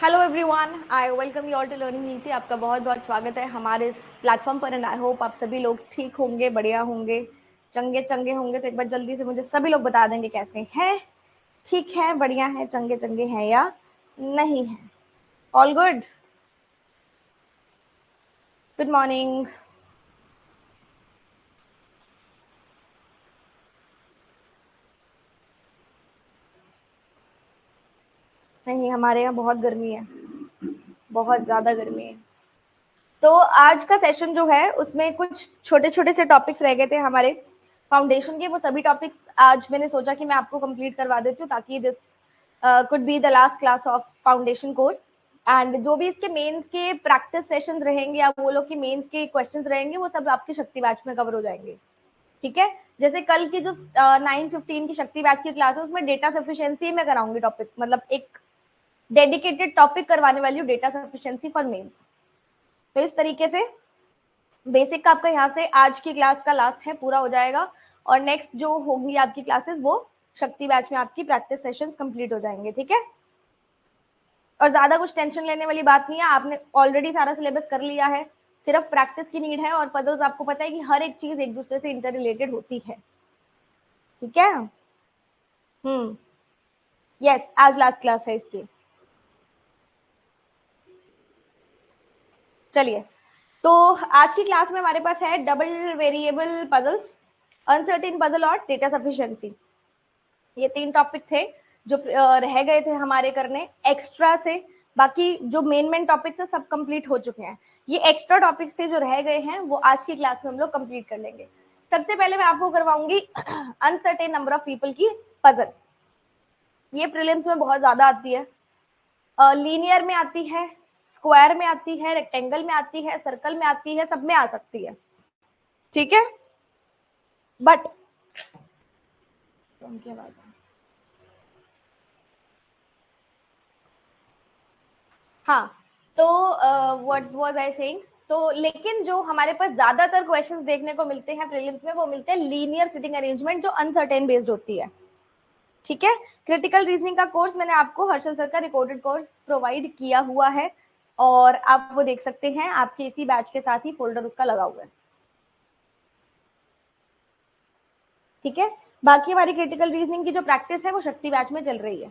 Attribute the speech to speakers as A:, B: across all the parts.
A: Hello everyone, I welcome you all to learning Niti. आपका बहुत बहुत स्वागत है हमारे इस प्लेटफॉर्म पर एंड आई होप आप सभी लोग ठीक होंगे, बढ़िया होंगे, चंगे चंगे होंगे। तो एक बार जल्दी से मुझे सभी लोग बता देंगे कैसे हैं, ठीक है, बढ़िया है, चंगे चंगे हैं या नहीं है। All good, good morning. नहीं, हमारे यहाँ बहुत गर्मी है, बहुत ज़्यादा गर्मी है। तो आज का सेशन जो है उसमें कुछ छोटे छोटे से टॉपिक्स रह गए थे हमारे फाउंडेशन के, वो सभी टॉपिक्स आज मैंने सोचा कि मैं आपको कंप्लीट करवा देती हूँ ताकि this could be the last class of foundation course. And जो भी इसके मेंस के प्रैक्टिस सेशंस रहेंगे या वो लोग की मेंस के क्वेश्चंस रहेंगे वो सब आपकी शक्ति बैच में कवर हो जाएंगे। ठीक है, जैसे कल की जो 9:15 की शक्ति बैच की क्लास है उसमें डेटा सफिशिएंसी में कराऊंगी टॉपिक, मतलब एक डेडिकेटेड टॉपिक करवाने वाली हूँ, डेटा सफिशिएंसी फॉर मेंस। तो इस तरीके से बेसिक का आपका यहाँ से आज की क्लास का लास्ट है, पूरा हो जाएगा। और नेक्स्ट जो होंगी आपकी क्लासेस वो शक्ति बैच में आपकी प्रैक्टिस सेशंस कंप्लीट हो जाएंगे। ठीक है, और ज्यादा कुछ टेंशन लेने वाली बात नहीं है, आपने ऑलरेडी सारा सिलेबस कर लिया है, सिर्फ प्रैक्टिस की नीड है। और पजल्स आपको पता है कि हर एक चीज एक दूसरे से इंटर रिलेटेड होती है। ठीक है, यस, आज लास्ट क्लास है इसकी। चलिए, तो आज की क्लास में हमारे पास है double variable puzzles, uncertain puzzle और डेटा सफिशिएंसी। ये तीन टॉपिक थे जो रह गए थे हमारे करने एक्स्ट्रा से। बाकी जो मेन टॉपिक्स है सब कंप्लीट हो चुके हैं। ये एक्स्ट्रा टॉपिक्स थे जो रह गए हैं वो आज की क्लास में हम लोग कंप्लीट कर लेंगे। सबसे पहले मैं आपको करवाऊंगी अनसर्टेन नंबर ऑफ पीपल की पजल। ये प्रीलिम्स में बहुत ज्यादा आती है, लीनियर में आती है, स्क्वायर में आती है, रेक्टेंगल में आती है, सर्कल में आती है, सब में आ सकती है। ठीक है, बट उनकी आवाज हाँ, तो व्हाट वाज आई सेइंग, तो लेकिन जो हमारे पास ज्यादातर क्वेश्चंस देखने को मिलते हैं प्रीलिम्स में वो मिलते हैं लीनियर सिटिंग अरेंजमेंट जो अनसर्टेन बेस्ड होती है। ठीक है, क्रिटिकल रीजनिंग का कोर्स मैंने आपको हर्षल सर का रिकॉर्डेड कोर्स प्रोवाइड किया हुआ है और आप वो देख सकते हैं, आपके इसी बैच के साथ ही फोल्डर उसका लगा हुआ है। ठीक है, बाकी हमारी क्रिटिकल रीजनिंग की जो प्रैक्टिस है वो शक्ति बैच में चल रही है।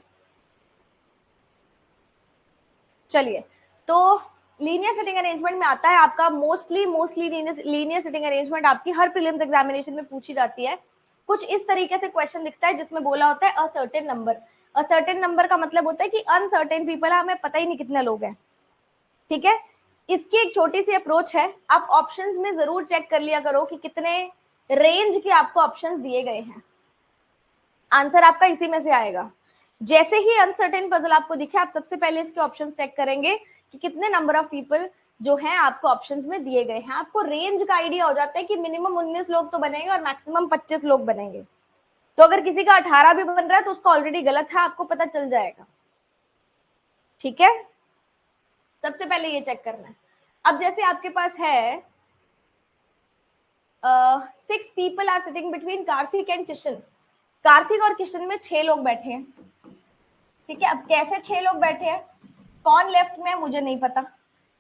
A: चलिए, तो लीनियर सिटिंग अरेंजमेंट में आता है आपका मोस्टली लीनियर सिटिंग अरेंजमेंट आपकी हर प्रीलिम्स एग्जामिनेशन में पूछी जाती है। कुछ इस तरीके से क्वेश्चन दिखता है जिसमें बोला होता है असर्टेन नंबर। असर्टेन नंबर का मतलब होता है कि अनसर्टेन पीपल है, हमें पता ही नहीं कितने लोग हैं। ठीक है, इसकी एक छोटी सी अप्रोच है, आप ऑप्शंस में जरूर चेक कर लिया करो कि कितने रेंज के आपको ऑप्शंस दिए गए हैं, आंसर आपका इसी में से आएगा। जैसे ही अनसर्टेन पजल आपको दिखे आप सबसे पहले इसके ऑप्शंस चेक करेंगे कि कितने नंबर ऑफ पीपल जो हैं आपको ऑप्शंस में दिए गए हैं। आपको रेंज का आइडिया हो जाता है कि मिनिमम 19 लोग तो बनेंगे और मैक्सिमम 25 लोग बनेंगे। तो अगर किसी का 18 भी बन रहा है तो उसका ऑलरेडी गलत है, आपको पता चल जाएगा। ठीक है, सबसे पहले ये चेक करना है। अब जैसे आपके पास है 6 people are sitting between Kartik and Kishan. Kartik और किशन में 6 लोग बैठे हैं। ठीक है, अब कैसे 6 लोग बैठे हैं, कौन लेफ्ट में है मुझे नहीं पता।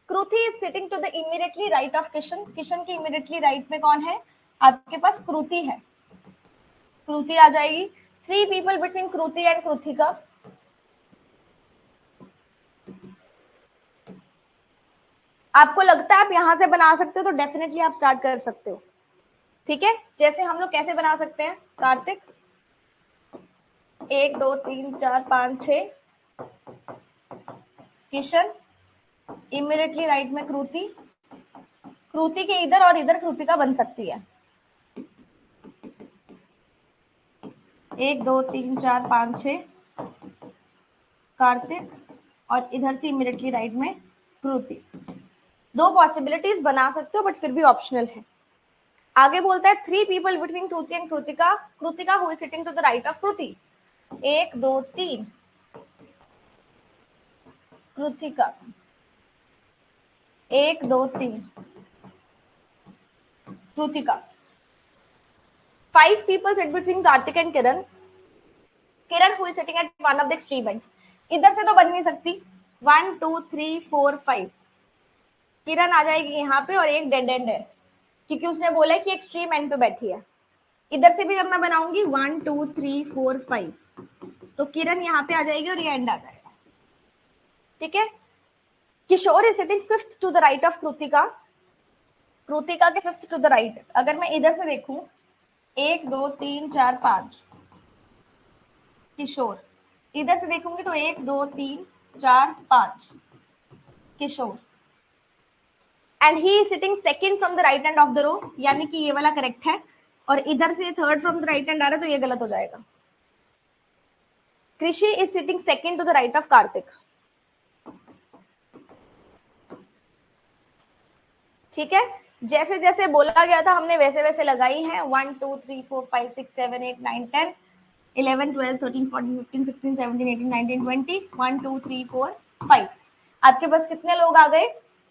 A: Kruthi is sitting to the immediately right of Kishan. Kishan के इमीडिएटली राइट में कौन है, आपके पास क्रूथी है, क्रूथी आ जाएगी। 3 पीपल बिटवीन क्रूथी एंड क्रूथिका। आपको लगता है आप यहां से बना सकते हो तो डेफिनेटली आप स्टार्ट कर सकते हो। ठीक है, जैसे हम लोग कैसे बना सकते हैं, कार्तिक 1 2 3 4 5 6, किशन इमीडिएटली राइट में क्रूति, क्रूति के इधर और इधर क्रूतिका बन सकती है। 1 2 3 4 5 6 कार्तिक और इधर से इमीडिएटली राइट में क्रूति। 2 पॉसिबिलिटीज बना सकते हो बट फिर भी ऑप्शनल है। आगे बोलता है 3 people between Kruti and Krutika. Krutika who is sitting to the right of Kruti. 1 2 3 Krutika, 1 2 3 Krutika. 5 people sit between Kartik and Kiran. Kiran who is sitting at one of the extreme ends. इधर से तो बन नहीं सकती, 1 2 3 4 5। किरण आ जाएगी यहाँ पे और एक डेड एंड है क्योंकि उसने बोला है कि एक्सट्रीम एंड पे बैठी है। इधर से भी जब मैं बनाऊंगी 1 2 3 4 5, तो किरण यहाँ पे आ जाएगी और ये एंड आ जाएगा। ठीक है। Kishor is sitting fifth to the right of Kritika. Kritika के फिफ्थ टू द राइट। अगर मैं इधर से देखूं 1 2 3 4 5 किशोर, इधर से देखूंगी तो 1 2 3 4 5 Kishor, and he is sitting second from the right hand of the row, यानी कि ये वाला करेक्ट है, और इधर से third from the right hand आ रहा है तो ये गलत हो जाएगा। Krishi is sitting second to the right of Kartik. ठीक है। जैसे जैसे बोला गया था हमने वैसे वैसे लगाई है। 1 2 3 4 5 6 7 8 9 10 11 12 13 14 15 16 17 18 19 20 1 2 3 4 5। आपके पास कितने लोग आ गए?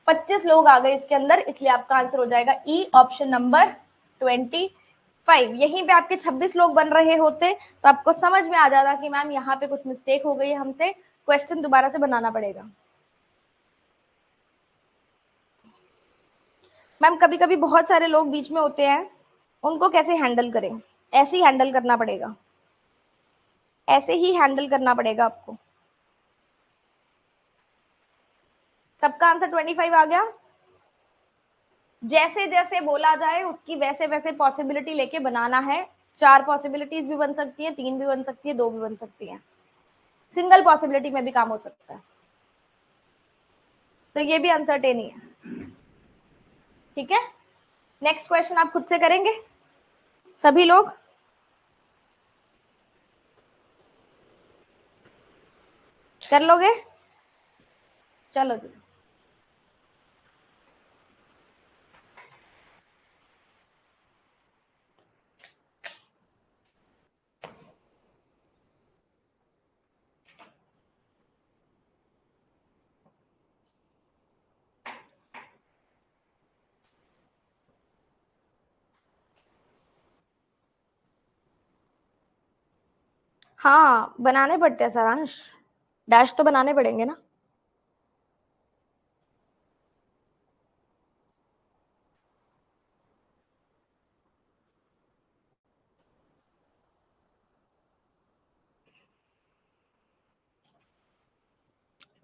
A: 25 लोग आ गए इसके अंदर, इसलिए आपका आंसर हो जाएगा ई, ऑप्शन नंबर 25। यहीं पे आपके 26 लोग बन रहे होते तो आपको समझ में आ जाता कि मैम यहाँ पे कुछ मिस्टेक हो गई है, हमसे क्वेश्चन दोबारा से बनाना पड़ेगा। मैम कभी कभी बहुत सारे लोग बीच में होते हैं, उनको कैसे हैंडल करें? ऐसे ही हैंडल करना पड़ेगा, ऐसे ही हैंडल करना पड़ेगा आपको। सबका आंसर 25 आ गया। जैसे जैसे बोला जाए उसकी वैसे वैसे पॉसिबिलिटी लेके बनाना है। 4 पॉसिबिलिटीज भी बन सकती है, 3 भी बन सकती है, 2 भी बन सकती है, सिंगल पॉसिबिलिटी में भी काम हो सकता है, तो ये भी अनसर्टेन ही है। ठीक है। नेक्स्ट क्वेश्चन आप खुद से करेंगे सभी लोग? कर लोगे? चलो जी। हाँ बनाने पड़ते हैं सारांश, डैश तो बनाने पड़ेंगे ना।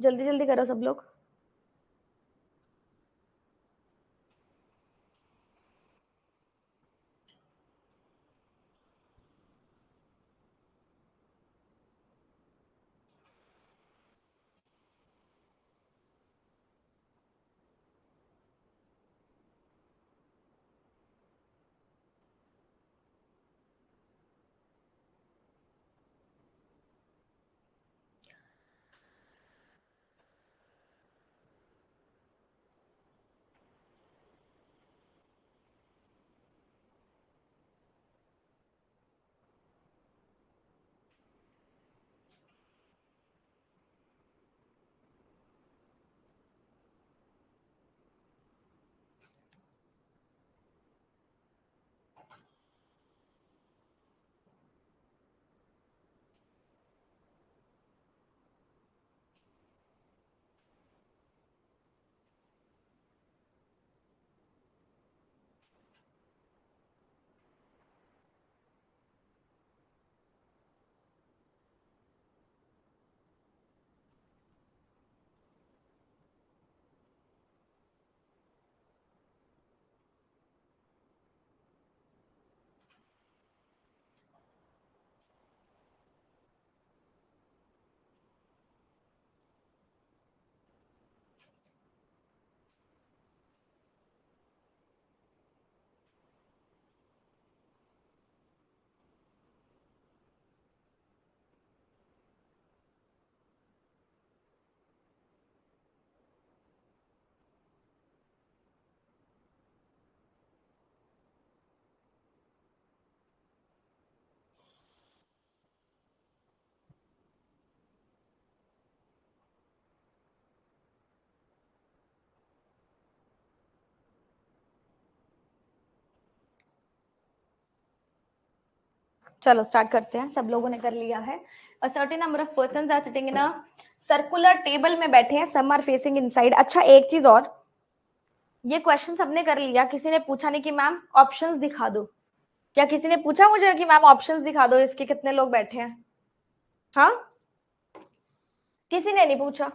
A: जल्दी जल्दी करो सब लोग। चलो स्टार्ट करते हैं, सब लोगों ने कर लिया है। A certain number of persons are sitting in a circular table में बैठे हैं, some are facing inside। अच्छा एक चीज और, ये क्वेश्चन सबने कर लिया, किसी ने पूछा नहीं कि मैम ऑप्शंस दिखा दो। क्या किसी ने पूछा मुझे कि मैम ऑप्शंस दिखा दो, इसके कितने लोग बैठे हैं? हाँ, किसी ने नहीं पूछा,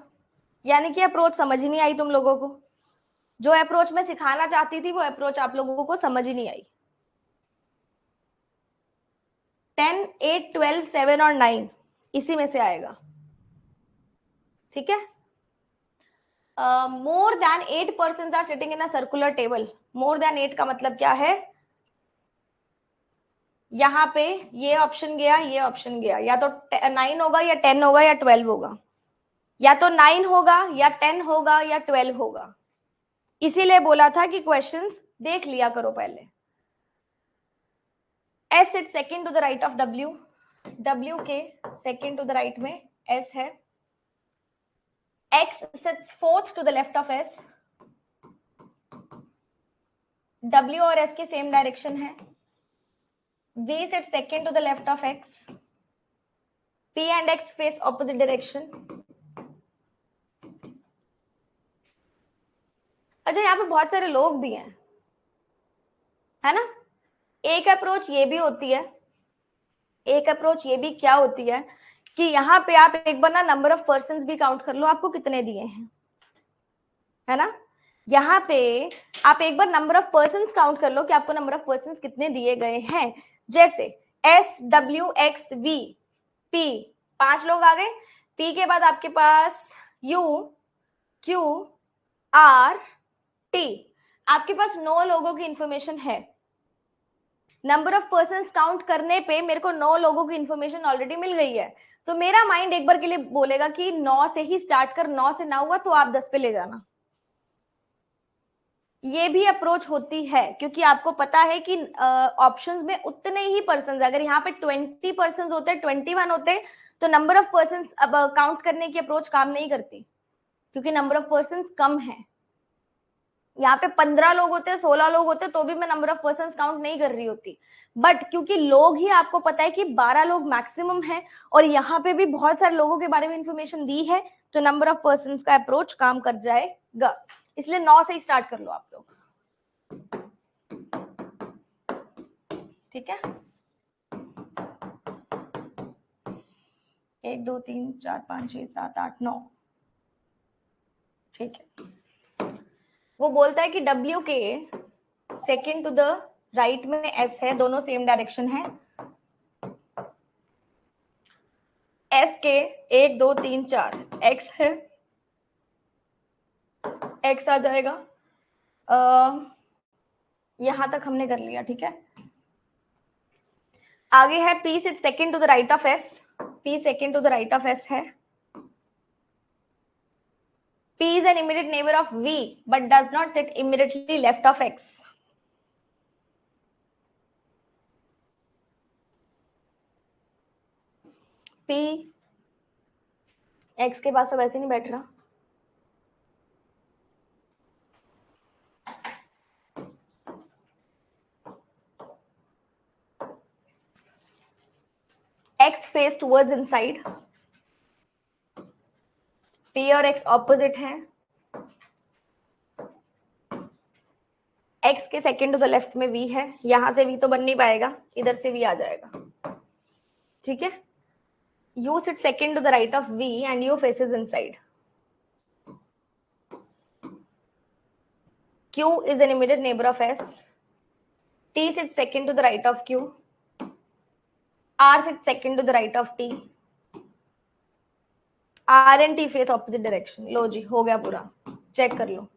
A: यानी कि अप्रोच समझ ही नहीं आई तुम लोगों को। जो अप्रोच मैं सिखाना चाहती थी वो अप्रोच आप लोगों को समझ ही नहीं आई। 10, 8, 12, 7 और 9 इसी में से आएगा, ठीक है। More than 8 person are sitting in a circular table. More than 8 का मतलब क्या है? यहाँ पे ये ऑप्शन गया, ये ऑप्शन गया, या तो 9 होगा या 10 होगा या 12 होगा, या तो 9 होगा या 10 होगा या 12 होगा। इसीलिए बोला था कि क्वेश्चंस देख लिया करो पहले। S sit second to the right of W, W के सेकंड टू द राइट में S है। X sits fourth to the left of S, W और S की सेम डायरेक्शन है। V sits second to the left of X, P and X face opposite direction। अच्छा यहाँ पे बहुत सारे लोग भी हैं, है ना। एक अप्रोच ये भी होती है, एक अप्रोच ये भी क्या होती है कि यहाँ पे आप एक बार ना नंबर ऑफ पर्सन्स भी काउंट कर लो, आपको कितने दिए हैं, है ना। यहाँ पे आप एक बार नंबर ऑफ पर्सन्स काउंट कर लो कि आपको नंबर ऑफ पर्सन्स कितने दिए गए हैं। जैसे S W X V P, 5 लोग आ गए। P के बाद आपके पास U Q R T, आपके पास 9 लोगों की इंफॉर्मेशन है। नंबर ऑफ पर्सन्स काउंट करने पे मेरे को 9 लोगों की इंफॉर्मेशन ऑलरेडी मिल गई है, तो मेरा माइंड एक बार के लिए बोलेगा कि 9 से ही स्टार्ट कर, 9 से ना हुआ तो आप 10 पे ले जाना। ये भी अप्रोच होती है, क्योंकि आपको पता है कि ऑप्शंस में उतने ही पर्सन्स, अगर यहाँ पे 20 पर्सन्स होते, 21 होते, तो नंबर ऑफ पर्सन्स अब काउंट करने की अप्रोच काम नहीं करती, क्योंकि नंबर ऑफ पर्सन्स कम है। यहाँ पे 15 लोग होते, 16 लोग होते, तो भी मैं नंबर ऑफ पर्सन्स काउंट नहीं कर रही होती। बट क्योंकि लोग ही आपको पता है कि 12 लोग मैक्सिमम है, और यहाँ पे भी बहुत सारे लोगों के बारे में इंफॉर्मेशन दी है, तो नंबर ऑफ पर्सन्स का अप्रोच काम कर जाएगा। इसलिए 9 से ही स्टार्ट कर लो आप लोग, ठीक है। 1 2 3 4 5 6 7 8 9, ठीक है। वो बोलता है कि W के सेकेंड टू द राइट में S है, दोनों सेम डायरेक्शन है। S के 1 2 3 4 X है, X आ जाएगा। यहां तक हमने कर लिया, ठीक है। आगे है P sit second to the right of S, P second to the right of S है। P is an immediate neighbor of V but does not sit immediately left of X। P X के पास तो वैसे नहीं बैठ रहा, X face towards inside, P और X opposite है। X के सेकेंड टू द लेफ्ट में V है, यहां से V तो बन नहीं पाएगा, इधर से V आ जाएगा, ठीक है। U sits second to the right of V and U faces inside। Q is an immediate neighbor of S। T sits second to the right of Q। R sits second to the right of T। R and T face opposite direction। लो जी, हो गया पूरा, check कर लो।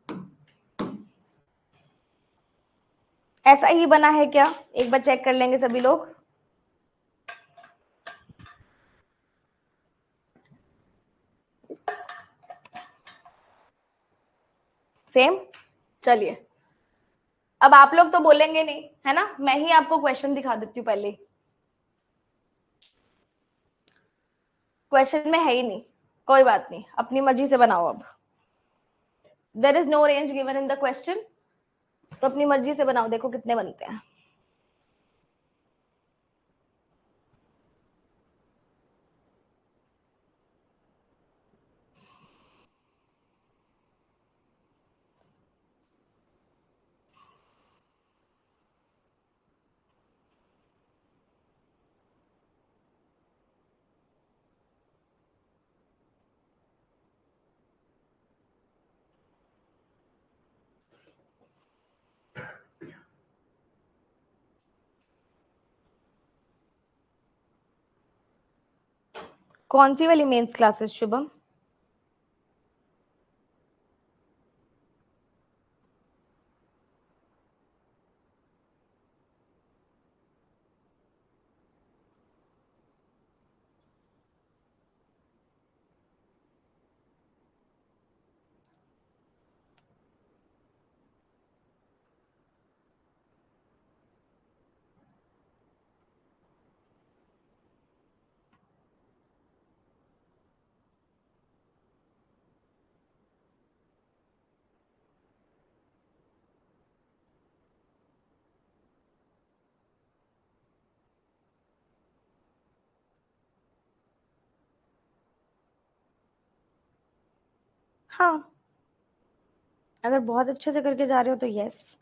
A: ऐसा ही बना है क्या? एक बार check कर लेंगे सभी लोग। सेम। चलिए, अब आप लोग तो बोलेंगे नहीं, है ना, मैं ही आपको क्वेश्चन दिखा देती हूँ पहले। क्वेश्चन में है ही नहीं, कोई बात नहीं, अपनी मर्जी से बनाओ। अब there is no range given in the question, तो अपनी मर्जी से बनाओ, देखो कितने बनते हैं। कौन सी वाली मेंस क्लासेस शुभम? हाँ, अगर बहुत अच्छे से करके जा रहे हो तो यस।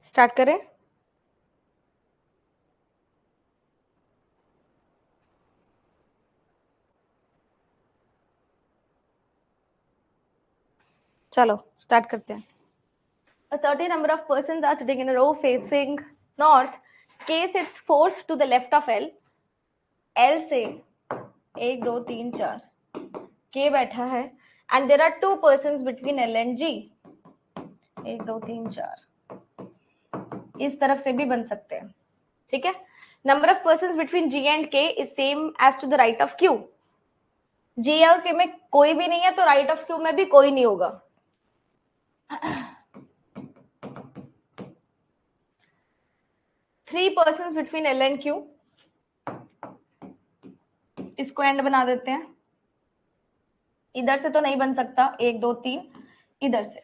A: स्टार्ट करें? चलो स्टार्ट करते हैं। A certain number of persons are sitting in a row facing north. K sits fourth to the left of L. L से 1 2 3 4 K बैठा है and there are two persons between L and G. 1 2 3 4 इस तरफ से भी बन सकते हैं, ठीक है। Number of persons between G and K is same as to the right of Q. G और K में कोई भी नहीं है तो राइट ऑफ Q में भी कोई नहीं होगा। Three persons between L and Q, इसको एंड बना देते हैं। इधर से तो नहीं बन सकता, 1 2 3 इधर से,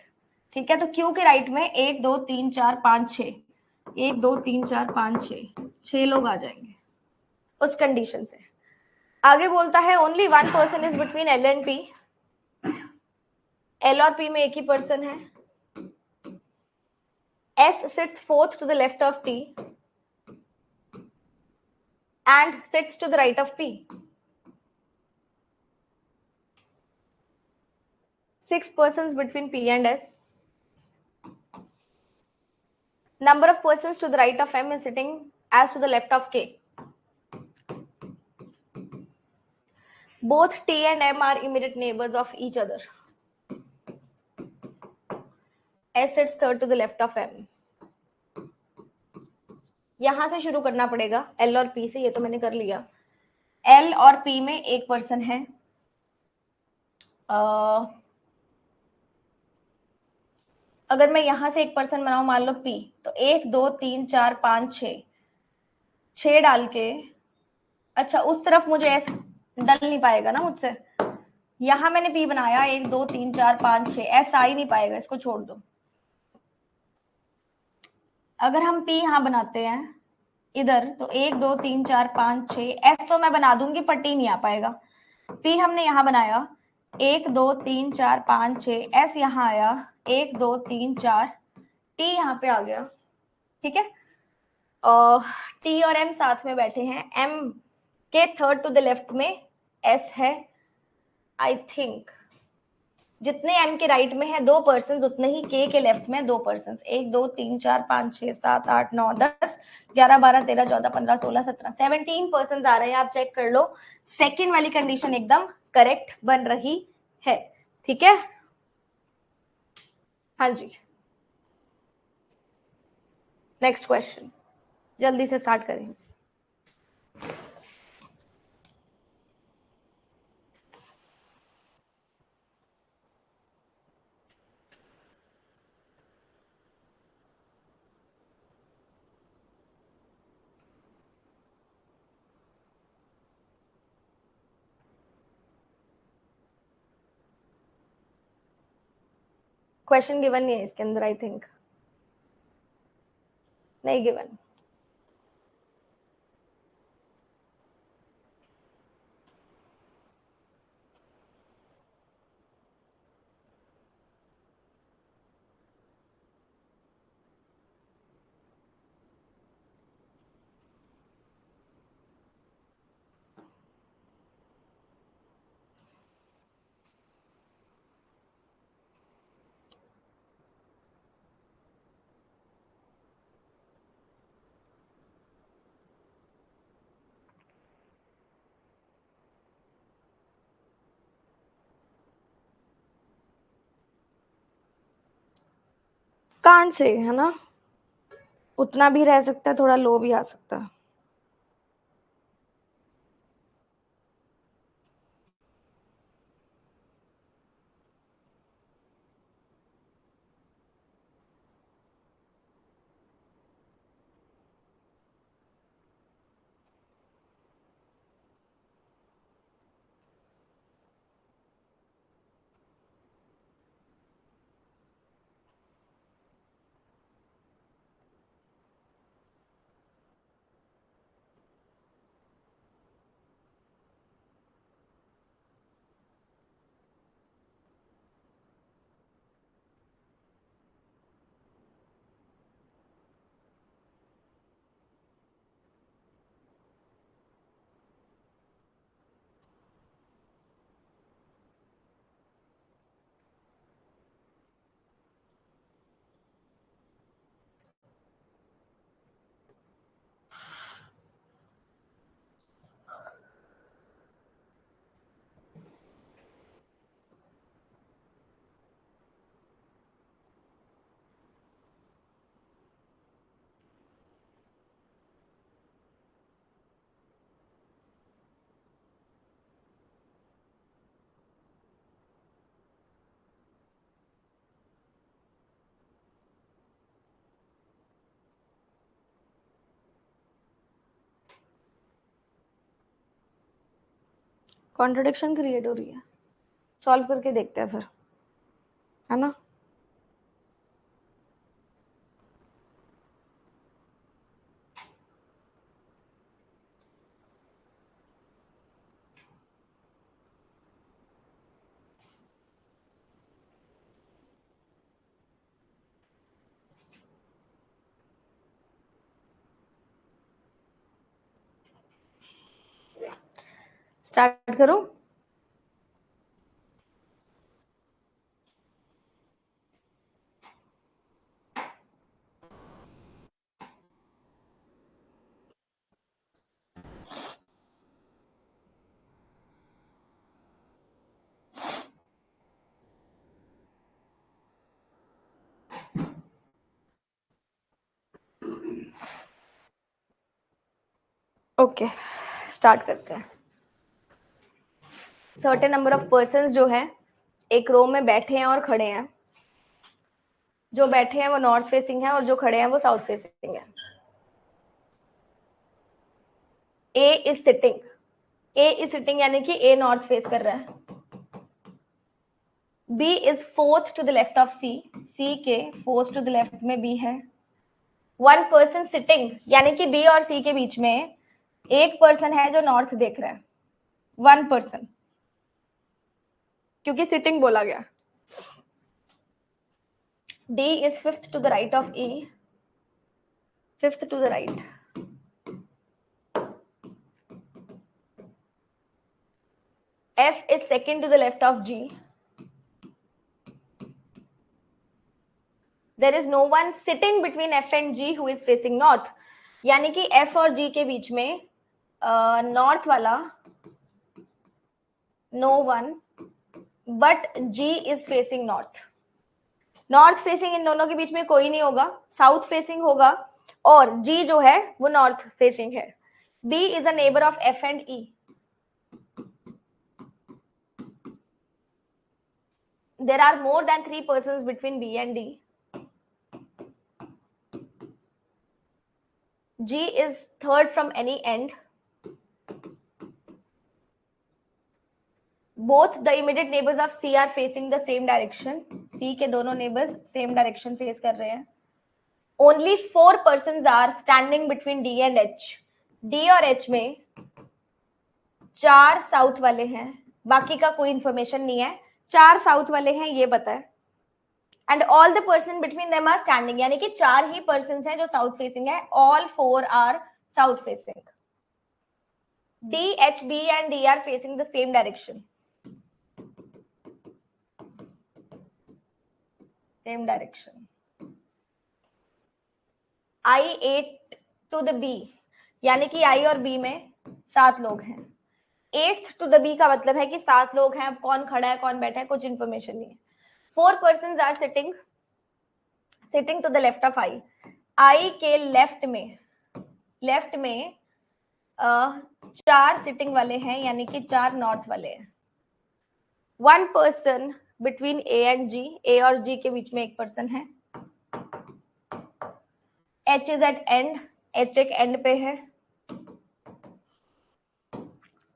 A: ठीक है। तो Q के राइट में 1 2 3 4 5 6, 1 2 3 4 5 6 लोग आ जाएंगे उस कंडीशन से। आगे बोलता है only one person is between L and P. L और P में एक ही पर्सन है। S sits fourth to the left of T and sits to the right of P. 6 persons between P and S. Number of persons to the right of M is sitting as to the left of K. Both T and M are immediate neighbors of each other. S sits third to the left of M. यहां से शुरू करना पड़ेगा L और P से, ये तो मैंने कर लिया। L और P में एक पर्सन है। अगर मैं यहां से एक पर्सन बनाऊं, मान लो P, तो 1 2 3 4 5 6 डाल के, अच्छा उस तरफ मुझे S डल नहीं पाएगा ना मुझसे। यहां मैंने P बनाया 1 2 3 4 5 6, S आ ही नहीं पाएगा, इसको छोड़ दो। अगर हम P यहां बनाते हैं इधर, तो 1 2 3 4 5 6, S तो मैं बना दूंगी पर T नहीं आ पाएगा। P हमने यहां बनाया 1 2 3 4 5 6, S यहां आया 1 2 3 4, T यहां पे आ गया, ठीक है। T और M साथ में बैठे हैं। M के थर्ड टू द लेफ्ट में S है। आई थिंक जितने M के राइट में है 2 पर्सन, उतने ही K के लेफ्ट में 2 पर्सन। 1 2 3 4 5 6 7 8 9 10 11 12 13 14 15 16 17 17 पर्सन आ रहे हैं। आप चेक कर लो, सेकेंड वाली कंडीशन एकदम करेक्ट बन रही है, ठीक है। हाँ जी, नेक्स्ट क्वेश्चन, जल्दी से स्टार्ट करें। क्वेश्चन गिवन नहीं है इसके अंदर, आई थिंक नहीं गिवन। कांट से है ना, उतना भी रह सकता है, थोड़ा लो भी आ सकता है। कॉन्ट्रडिक्शन क्रिएट हो रही है, सॉल्व करके देखते हैं फिर, है ना। स्टार्ट करूं? ओके, स्टार्ट करते हैं। सर्टेन नंबर ऑफ पर्सन्स जो है एक रो में बैठे हैं और खड़े हैं। जो बैठे हैं वो नॉर्थ फेसिंग है और जो खड़े हैं वो साउथ फेसिंग है। A is sitting, A is sitting यानी कि ए नॉर्थ फेस कर रहा है। B is fourth to the left of C, C के फोर्थ टू द लेफ्ट में बी है। वन पर्सन सिटिंग यानी कि बी और सी के बीच में एक पर्सन है जो नॉर्थ देख रहा है, वन पर्सन, क्योंकि सिटिंग बोला गया। D is fifth to the right of E, fifth to the right. F is second to the left of G. There is no one sitting between F and G who is facing north. यानी कि F और G के बीच में north वाला no one, but G is facing north. North facing in दोनों के बीच में कोई नहीं होगा, साउथ फेसिंग होगा, और G जो है वो नॉर्थ फेसिंग है। B is a neighbor of F and E. There are more than 3 persons between B and D. G is third from any end. both the immediate neighbors of C are facing the same direction. C के दोनों neighbors same direction face कर रहे हैं. Only 4 persons are standing between D and H. D और H में 4 south वाले हैं, बाकी का कोई इंफॉर्मेशन नहीं है. 4 साउथ वाले हैं ये पता है. And all the person between them are standing, यानी कि 4 ही पर्सन हैं जो साउथ फेसिंग है. All 4 are south facing. D, H, B and D are facing the same direction. Same direction. I 8 to the B, यानी कि I और B में 7 लोग हैं. 8th to the B का मतलब है कि 7 लोग हैं. अब कौन खड़ा है कौन बैठा है कुछ इंफॉर्मेशन नहीं है. 4 persons are sitting to the left of I. I के लेफ्ट में 4 सिटिंग वाले हैं, यानी कि 4 नॉर्थ वाले हैं. 1 person between A and G, A और G के बीच में एक पर्सन है. H is at end, H एक एंड पे है.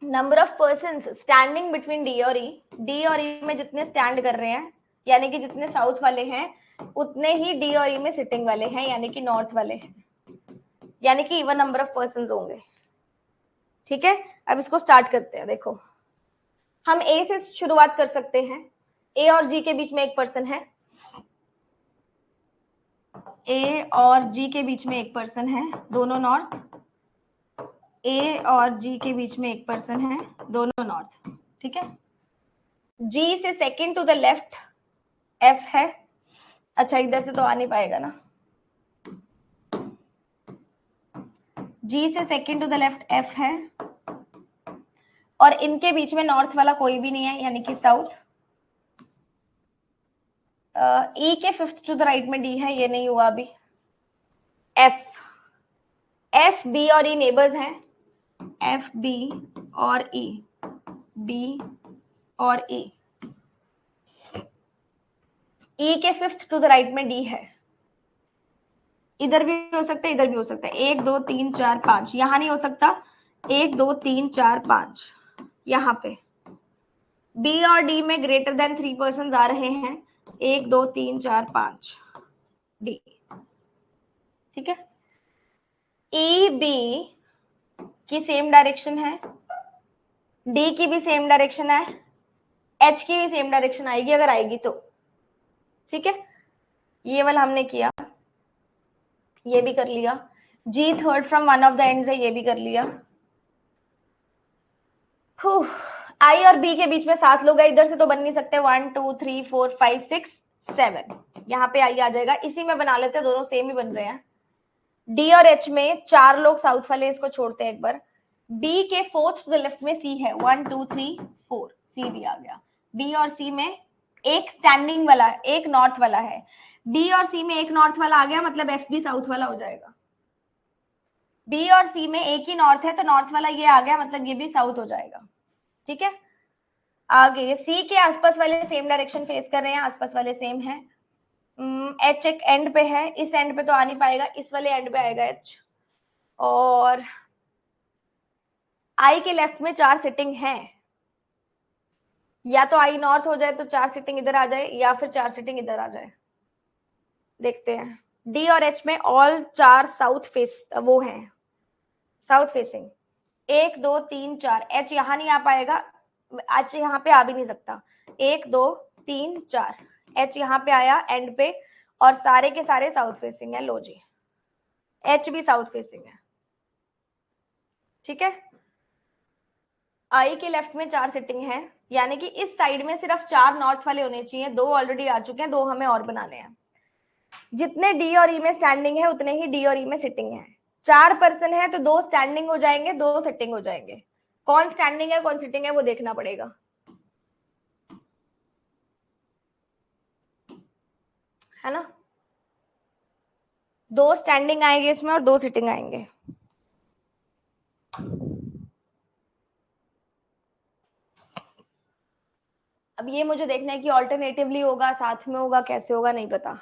A: Number of persons standing between D और E, D और E में जितने स्टैंड कर रहे हैं, यानी कि जितने साउथ वाले हैं उतने ही D और E में सिटिंग वाले हैं, यानी कि नॉर्थ वाले हैं, यानी कि इवन नंबर ऑफ पर्सन्स होंगे. ठीक है, अब इसको स्टार्ट करते हैं. देखो हम A से शुरुआत कर सकते हैं. A और G के बीच में एक पर्सन है. A और G के बीच में एक पर्सन है, दोनों नॉर्थ. A और G के बीच में एक पर्सन है, दोनों नॉर्थ. ठीक है. G से second to the left F है. अच्छा इधर से तो आ नहीं पाएगा ना. G से second to the left F है और इनके बीच में नॉर्थ वाला कोई भी नहीं है, यानी कि साउथ. E के फिफ्थ टू द राइट में D है, ये नहीं हुआ अभी. F B और E नेबर्स हैं. F B और E, B और E. E के फिफ्थ टू द राइट में D है. इधर भी हो सकता है इधर भी हो सकता है. 1 2 3 4 5, यहां नहीं हो सकता. 1 2 3 4 5 यहां पे. B और D में ग्रेटर देन 3 पर्सन आ रहे हैं. 1 2 3 4 5 D. ठीक है. E B की सेम डायरेक्शन है, D की भी सेम डायरेक्शन है, H की भी सेम डायरेक्शन आएगी अगर आएगी तो. ठीक है, ये वाला हमने किया, ये भी कर लिया. G third from one of the ends है, ये भी कर लिया. I और B के बीच में 7 लोग हैं, इधर से तो बन नहीं सकते. 1 2 3 4 5 6 7, यहाँ पे I आ जाएगा. इसी में बना लेते हैं, दोनों सेम ही बन रहे हैं. D और H में 4 लोग साउथ वाले, इसको छोड़ते हैं एक बार. B के फोर्थ टू द लेफ्ट में C है. 1 2 3 4, C भी आ गया. B और C में एक स्टैंडिंग वाला, एक नॉर्थ वाला है. D और C में एक नॉर्थ वाला आ गया, मतलब F भी साउथ वाला हो जाएगा. B और C में एक ही नॉर्थ है, तो नॉर्थ वाला ये आ गया, मतलब ये भी साउथ हो जाएगा. ठीक है. आगे C के आसपास वाले सेम डायरेक्शन फेस कर रहे हैं, आसपास वाले सेम है. H एक एंड पे है, इस एंड पे तो आ नहीं पाएगा, इस वाले एंड पे आएगा H. और I के लेफ्ट में 4 सिटिंग है, या तो I नॉर्थ हो जाए तो 4 सिटिंग इधर आ जाए, या फिर 4 सिटिंग इधर आ जाए. देखते हैं. D और H में ऑल 4 साउथ फेस वो हैं, साउथ फेसिंग. 1 2 3 4. H यहाँ नहीं आ पाएगा, H यहाँ पे आ भी नहीं सकता. 1 2 3 4, H यहाँ पे आया एंड पे, और सारे के सारे साउथ फेसिंग है. लो जी, H भी साउथ फेसिंग है. ठीक है. I के लेफ्ट में 4 सिटिंग है, यानी कि इस साइड में सिर्फ 4 नॉर्थ वाले होने चाहिए. 2 ऑलरेडी आ चुके हैं, 2 हमें और बनाने हैं. जितने D और E में स्टैंडिंग है उतने ही D और E में सिटिंग है. 4 पर्सन है तो 2 स्टैंडिंग हो जाएंगे, 2 सिटिंग हो जाएंगे. कौन स्टैंडिंग है कौन सिटिंग है वो देखना पड़ेगा, है ना. 2 स्टैंडिंग आएंगे इसमें और 2 सिटिंग आएंगे. अब ये मुझे देखना है कि ऑल्टरनेटिवली होगा, साथ में होगा, कैसे होगा नहीं पता.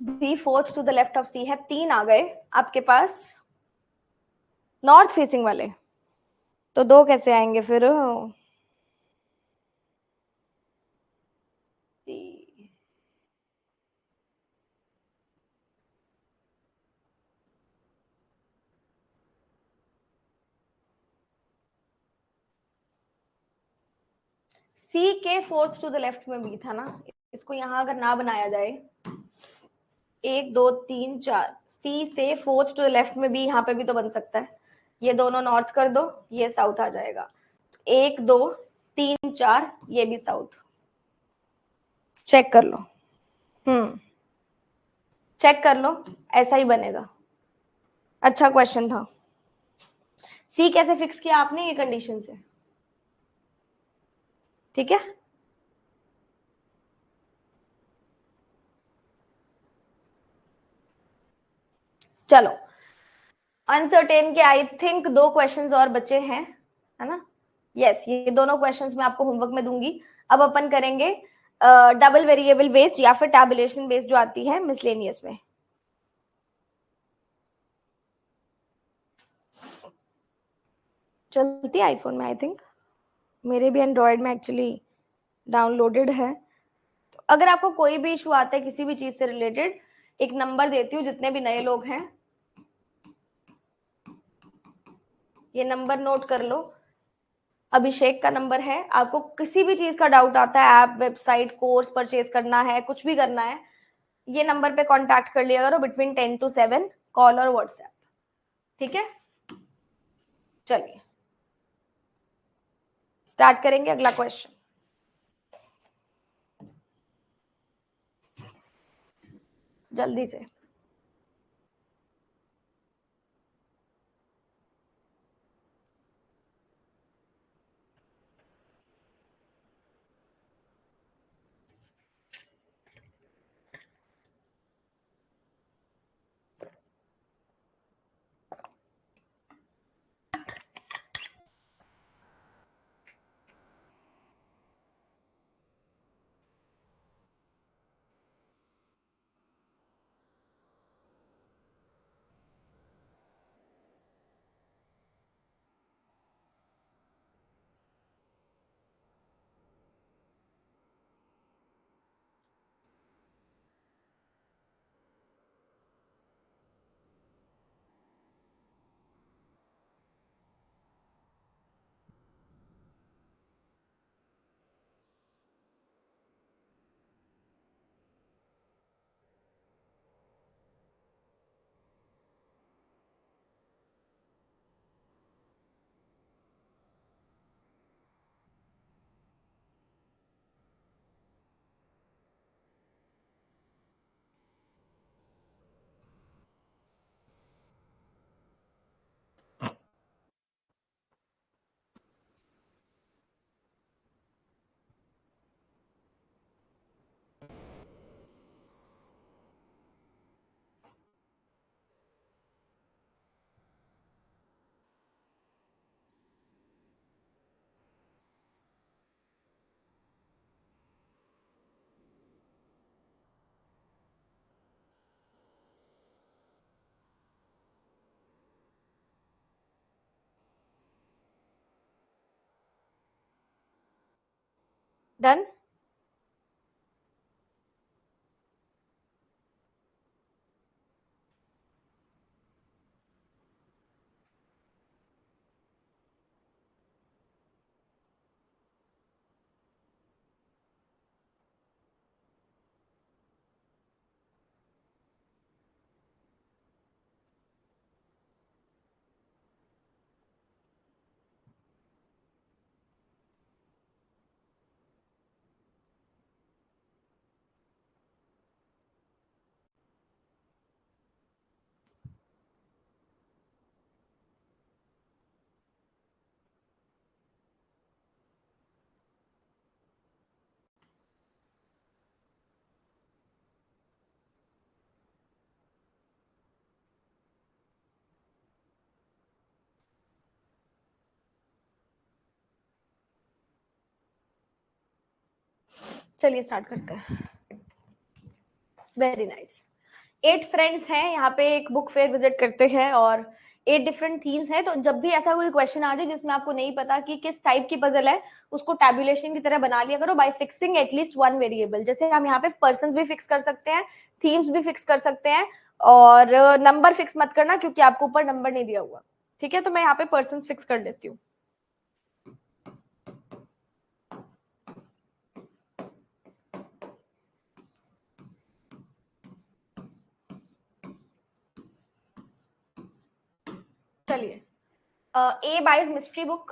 A: B fourth to the left of C है, 3 आ गए आपके पास नॉर्थ फेसिंग वाले, तो 2 कैसे आएंगे फिर? सी के फोर्थ टू द लेफ्ट में बी था ना, इसको यहां अगर ना बनाया जाए, 1 2 3 4, सी से फोर्थ टू द लेफ्ट में बी यहाँ पे भी तो बन सकता है, ये दोनों नॉर्थ कर दो, ये साउथ आ जाएगा, 1 2 3 4 ये भी साउथ। चेक कर लो, चेक कर लो, ऐसा ही बनेगा। अच्छा क्वेश्चन था। सी कैसे फिक्स किया आपने? ये कंडीशन से, ठीक है। चलो, अनसर्टेन के आई थिंक 2 क्वेश्चंस और बचे हैं, है ना? यस, ये दोनों क्वेश्चंस मैं आपको होमवर्क में दूंगी। अब अपन करेंगे डबल वेरिएबल बेस्ड या फिर टैबुलेशन बेस्ड जो आती है मिसलेनियस में। चलती है आईफोन में आई थिंक, मेरे भी एंड्रॉयड में एक्चुअली डाउनलोडेड है। तो अगर आपको कोई भी इशू आता है किसी भी चीज से रिलेटेड, एक नंबर देती हूँ, जितने भी नए लोग हैं ये नंबर नोट कर लो, अभिषेक का नंबर है। आपको किसी भी चीज का डाउट आता है, ऐप, वेबसाइट, कोर्स परचेज करना है, कुछ भी करना है, ये नंबर पे कांटेक्ट कर लिया करो बिटवीन 10 to 7, कॉल और व्हाट्सएप, ठीक है। चलिए स्टार्ट करेंगे अगला क्वेश्चन, जल्दी से। डन। चलिए स्टार्ट करते हैं। Very nice. 8 फ्रेंड्स हैं यहाँ पे, एक बुक फेयर विजिट करते हैं और 8 डिफरेंट थीम्स हैं। तो जब भी ऐसा कोई क्वेश्चन आ जाए जिसमें आपको नहीं पता कि किस टाइप की पजल है, उसको टैबुलेशन की तरह बना लिया करो bye fixing at least one variable. जैसे हम यहाँ पे पर्सन्स भी फिक्स कर सकते हैं, थीम्स भी फिक्स कर सकते हैं, और नंबर फिक्स मत करना क्योंकि आपको ऊपर नंबर नहीं दिया हुआ। ठीक है, तो मैं यहाँ पे पर्सन्स फिक्स कर देती हूँ। चलिए, A buys mystery book.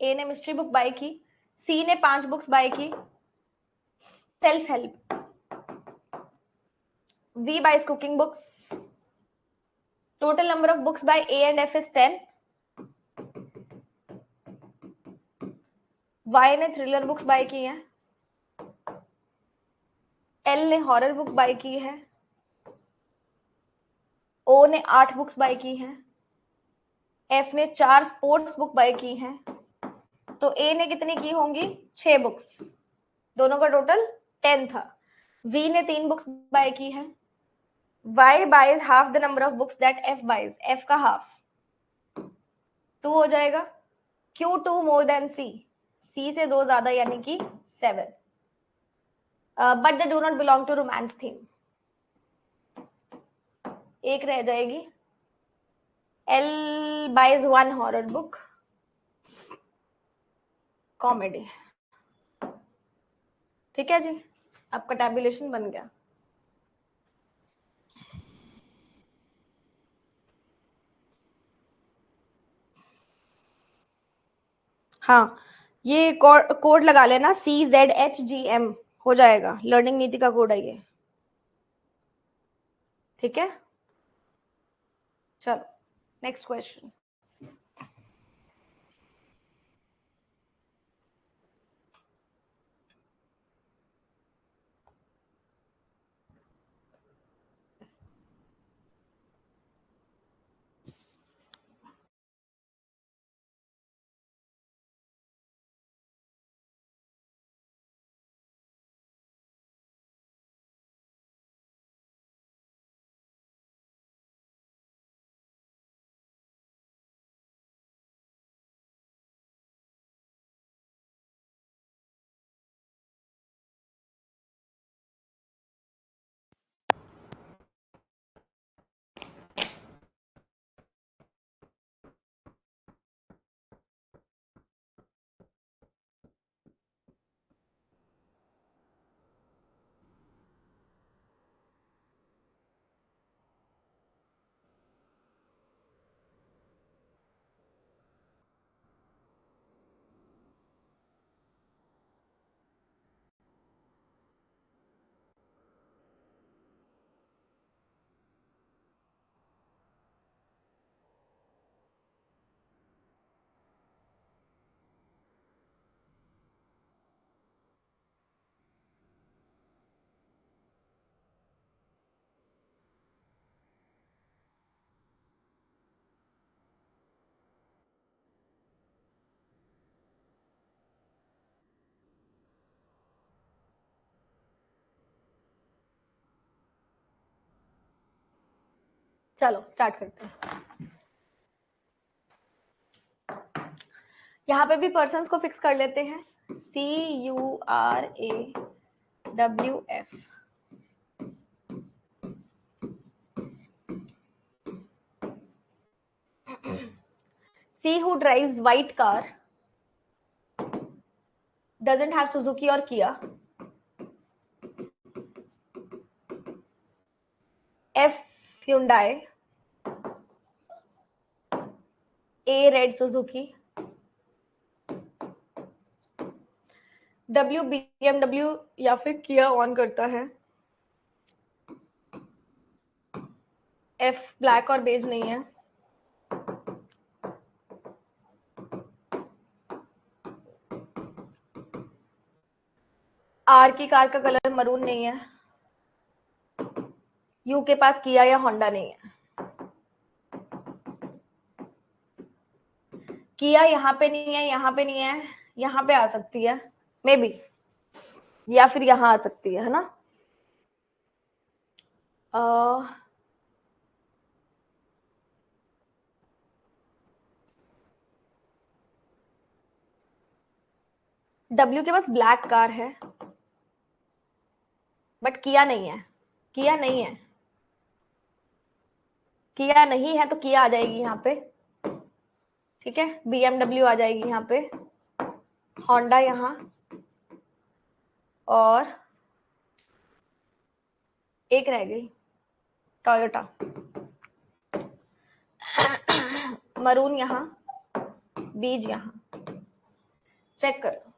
A: A ने मिस्ट्री बुक बाय की, सी ने 5 बुक्स बाय की। Self help, V buys cooking books. Total number of books buy A and F is 10। Y ने थ्रिलर बुक्स बाय की हैं। एल ने horror book buy की है। ओ ने 8 बुक्स बाय की हैं। एफ ने 4 स्पोर्ट्स बुक बाय की हैं। तो ए ने कितनी की होंगी? 6 बुक्स, दोनों का टोटल 10 था। वी ने 3 बुक्स बाय की है। Y buys half the number of books that F buys, F का हाफ 2 हो जाएगा। क्यू 2 मोर देन सी, सी से 2 ज्यादा यानी कि 7। But they do not belong to romance theme, एक रह जाएगी। L buys 1 horror book, comedy. ठीक है जी, आपका टैबुलेशन बन गया। हाँ, ये कोड लगा लेना, CZHGM हो जाएगा, लर्निंग नीति का कोड है ये। ठीक है, चलो नेक्स्ट क्वेश्चन। चलो स्टार्ट करते हैं। यहाँ पे भी पर्सन्स को फिक्स कर लेते हैं, CURAWF। C who drives white car doesn't have Suzuki or Kia. F Hyundai. A red Suzuki. W BMW या फिर Kia ऑन करता है। F ब्लैक और बेज नहीं है। R की कार का कलर मरून नहीं है। U के पास किया या होंडा नहीं है। किया यहाँ पे नहीं है, यहाँ पे नहीं है, यहाँ पे आ सकती है मे बी, या फिर यहाँ आ सकती है ना। डब्ल्यू के पास ब्लैक कार है बट किया नहीं है, किया नहीं है, किया नहीं है तो किया आ जाएगी यहाँ पे, ठीक है। BMW आ जाएगी यहाँ पे, होंडा यहाँ, और एक रह गई टोयोटा। मरून यहाँ, बीज यहाँ, चेक करो,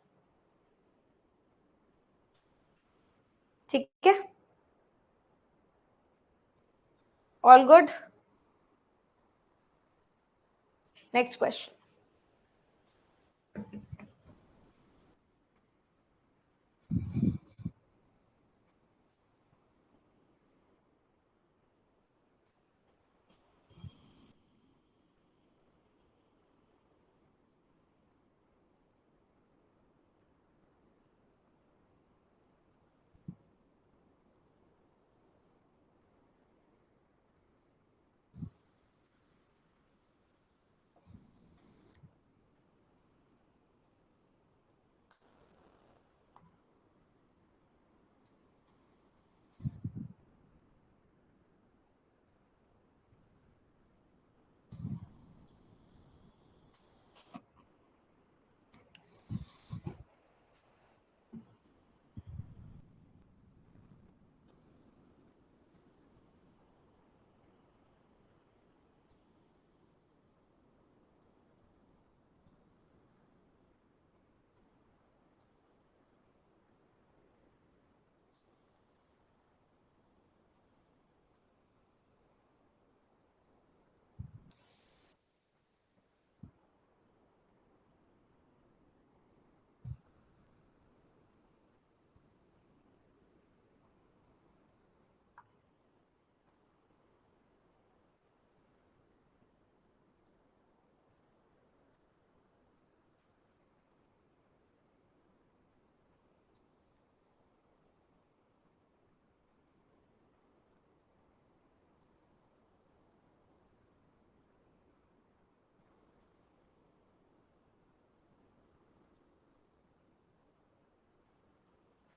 A: ठीक है। All good. Next question.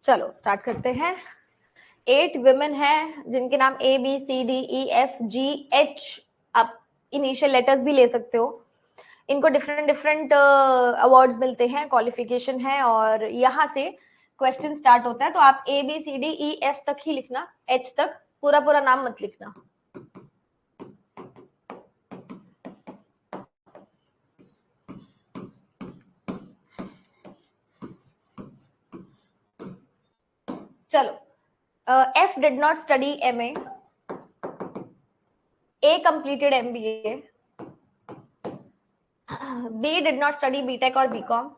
A: चलो स्टार्ट करते हैं। 8 विमेन हैं जिनके नाम ABCDEFGH, आप इनिशियल लेटर्स भी ले सकते हो। इनको डिफरेंट डिफरेंट अवार्ड्स मिलते हैं, क्वालिफिकेशन है, और यहाँ से क्वेश्चन स्टार्ट होता है। तो आप ABCDEF तक ही लिखना, H तक, पूरा पूरा नाम मत लिखना। चलो, F did not study MA, A completed MBA, B did not study BTech or BCom,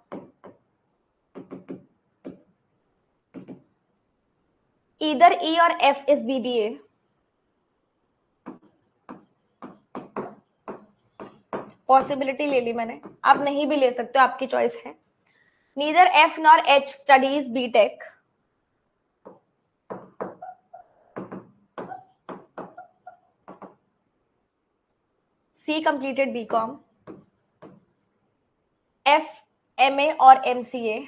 A: either E or F is BBA, possibility ले ली मैंने, आप नहीं भी ले सकते हो, आपकी चॉइस है। Neither F nor H studies BTech, C completed BCom, F MA और MCA,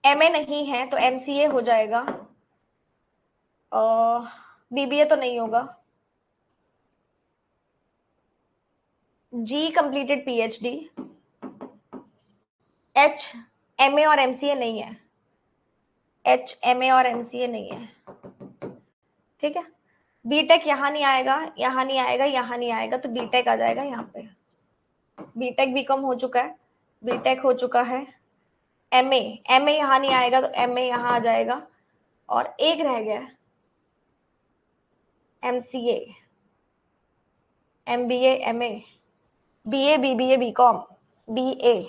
A: MA नहीं है तो MCA हो जाएगा, BBA तो नहीं होगा, G completed PhD, H MA और MCA नहीं है, H MA और MCA नहीं है, ठीक है। बीटेक यहाँ नहीं आएगा, यहाँ नहीं आएगा, यहाँ नहीं आएगा, तो बीटेक आ जाएगा यहाँ पे। बीटेक बीकॉम हो चुका है, बीटेक हो चुका है। एमए, एमए यहाँ नहीं आएगा, तो एमए यहाँ आ जाएगा, और एक रह गया MCA, MBA, MA, BA, BBA, BCom, BA.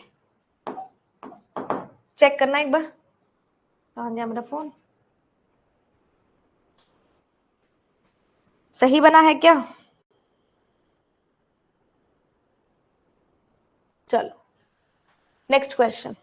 A: Check करना एक बार, कहाँ गया मेरा फोन, सही बना है क्या? चलो नेक्स्ट क्वेश्चन।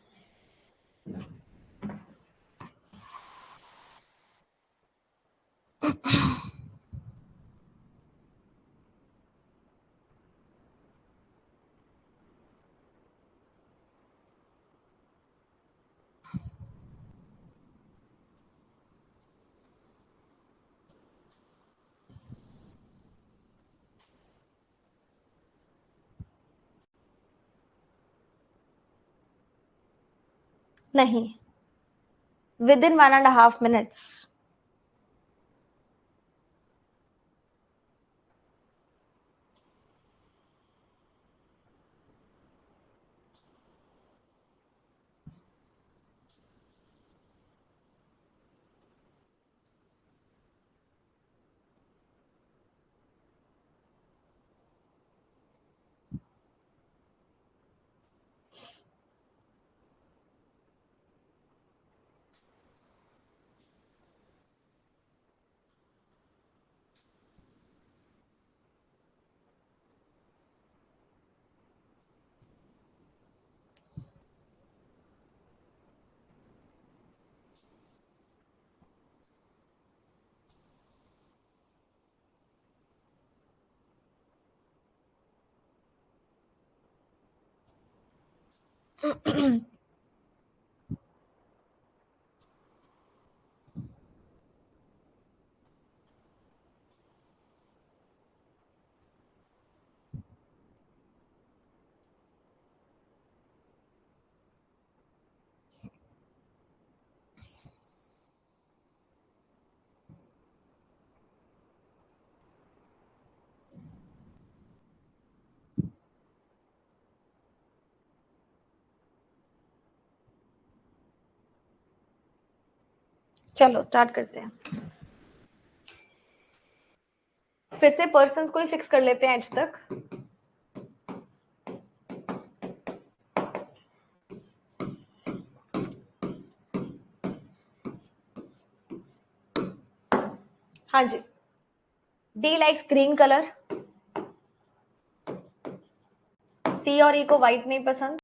A: नहीं, within 1.5 minutes. चलो स्टार्ट करते हैं। फिर से पर्सन्स को ही फिक्स कर लेते हैं एज तक। हाँ जी, डी लाइक्स ग्रीन कलर, सी और ई को व्हाइट नहीं पसंद,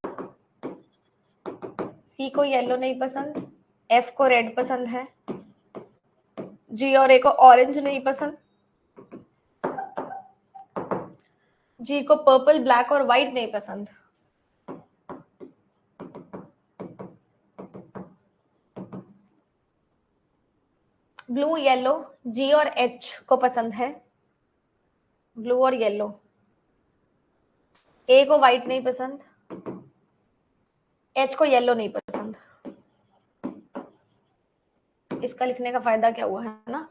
A: सी को येलो नहीं पसंद, एफ को रेड पसंद है, जी और ए को ऑरेंज नहीं पसंद, जी को पर्पल, ब्लैक और व्हाइट नहीं पसंद, ब्लू येलो जी और एच को पसंद है, ब्लू और येलो, ए को व्हाइट नहीं पसंद, एच को येलो नहीं पसंद। इसका लिखने का फायदा क्या हुआ है ना,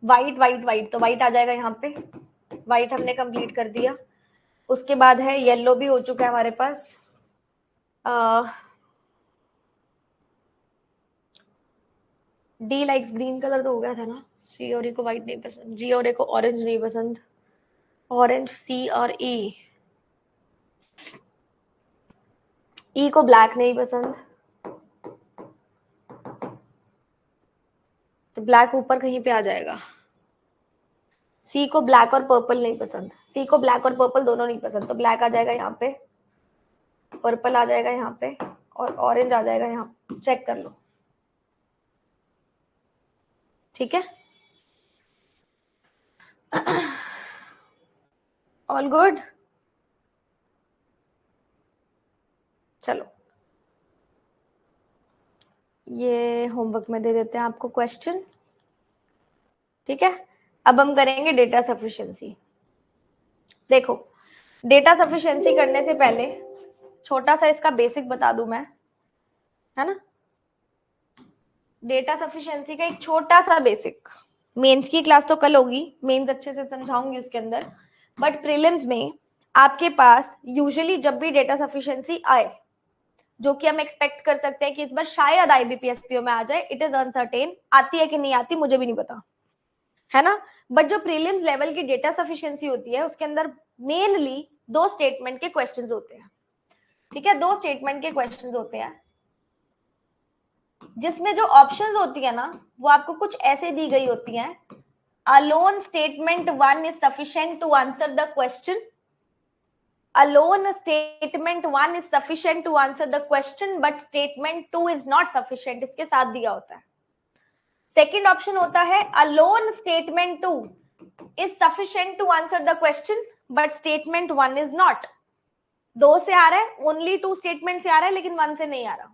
A: व्हाइट व्हाइट व्हाइट, तो व्हाइट आ जाएगा यहाँ पे, व्हाइट हमने कंप्लीट कर दिया। उसके बाद है येलो भी हो चुका है हमारे पास, डी लाइक्स ग्रीन कलर तो हो गया था ना, सी और ई को व्हाइट नहीं पसंद, जी और ए को ऑरेंज नहीं पसंद, ऑरेंज सी और ई, ई को ब्लैक नहीं पसंद, तो ब्लैक ऊपर कहीं पे आ जाएगा, सी को ब्लैक और पर्पल नहीं पसंद, सी को ब्लैक और पर्पल दोनों नहीं पसंद, तो ब्लैक आ जाएगा यहाँ पे, पर्पल आ जाएगा यहाँ पे और ऑरेंज आ जाएगा यहाँ, चेक कर लो, ठीक है, ऑल गुड। चलो ये होमवर्क में दे देते हैं आपको क्वेश्चन, ठीक है। अब हम करेंगे डेटा सफिशिएंसी। देखो, डेटा सफिशिएंसी करने से पहले छोटा सा इसका बेसिक बता दूं मैं, है ना, डेटा सफिशिएंसी का एक छोटा सा बेसिक। मेंस की क्लास तो कल होगी, मेंस अच्छे से समझाऊंगी उसके अंदर, बट प्रीलिम्स में आपके पास यूजुअली जब भी डेटा सफिशिएंसी आए, जो कि हम एक्सपेक्ट कर सकते हैं कि इस बार शायद आईबीपीएसपीओ में आ जाए, इट इज अनसर्टेन, आती है कि नहीं आती मुझे भी नहीं पता, है ना। बट जो प्रीलिम्स लेवल की डेटा सफिशिएंसी होती है उसके अंदर मेनली 2 स्टेटमेंट के क्वेश्चंस होते हैं, ठीक है, 2 स्टेटमेंट के क्वेश्चंस होते हैं, जिसमें जो ऑप्शंस होती है ना वो आपको कुछ ऐसे दी गई होती हैं, alone statement 1 is sufficient to answer the question, alone statement 1 is sufficient to answer the question but statement 2 is not sufficient, इसके साथ दिया होता है, सेकेंड ऑप्शन होता है alone statement 2 is sufficient to answer the question but statement 1 is not. 2 से आ रहा है, ओनली 2 स्टेटमेंट से आ रहा है लेकिन 1 से नहीं आ रहा।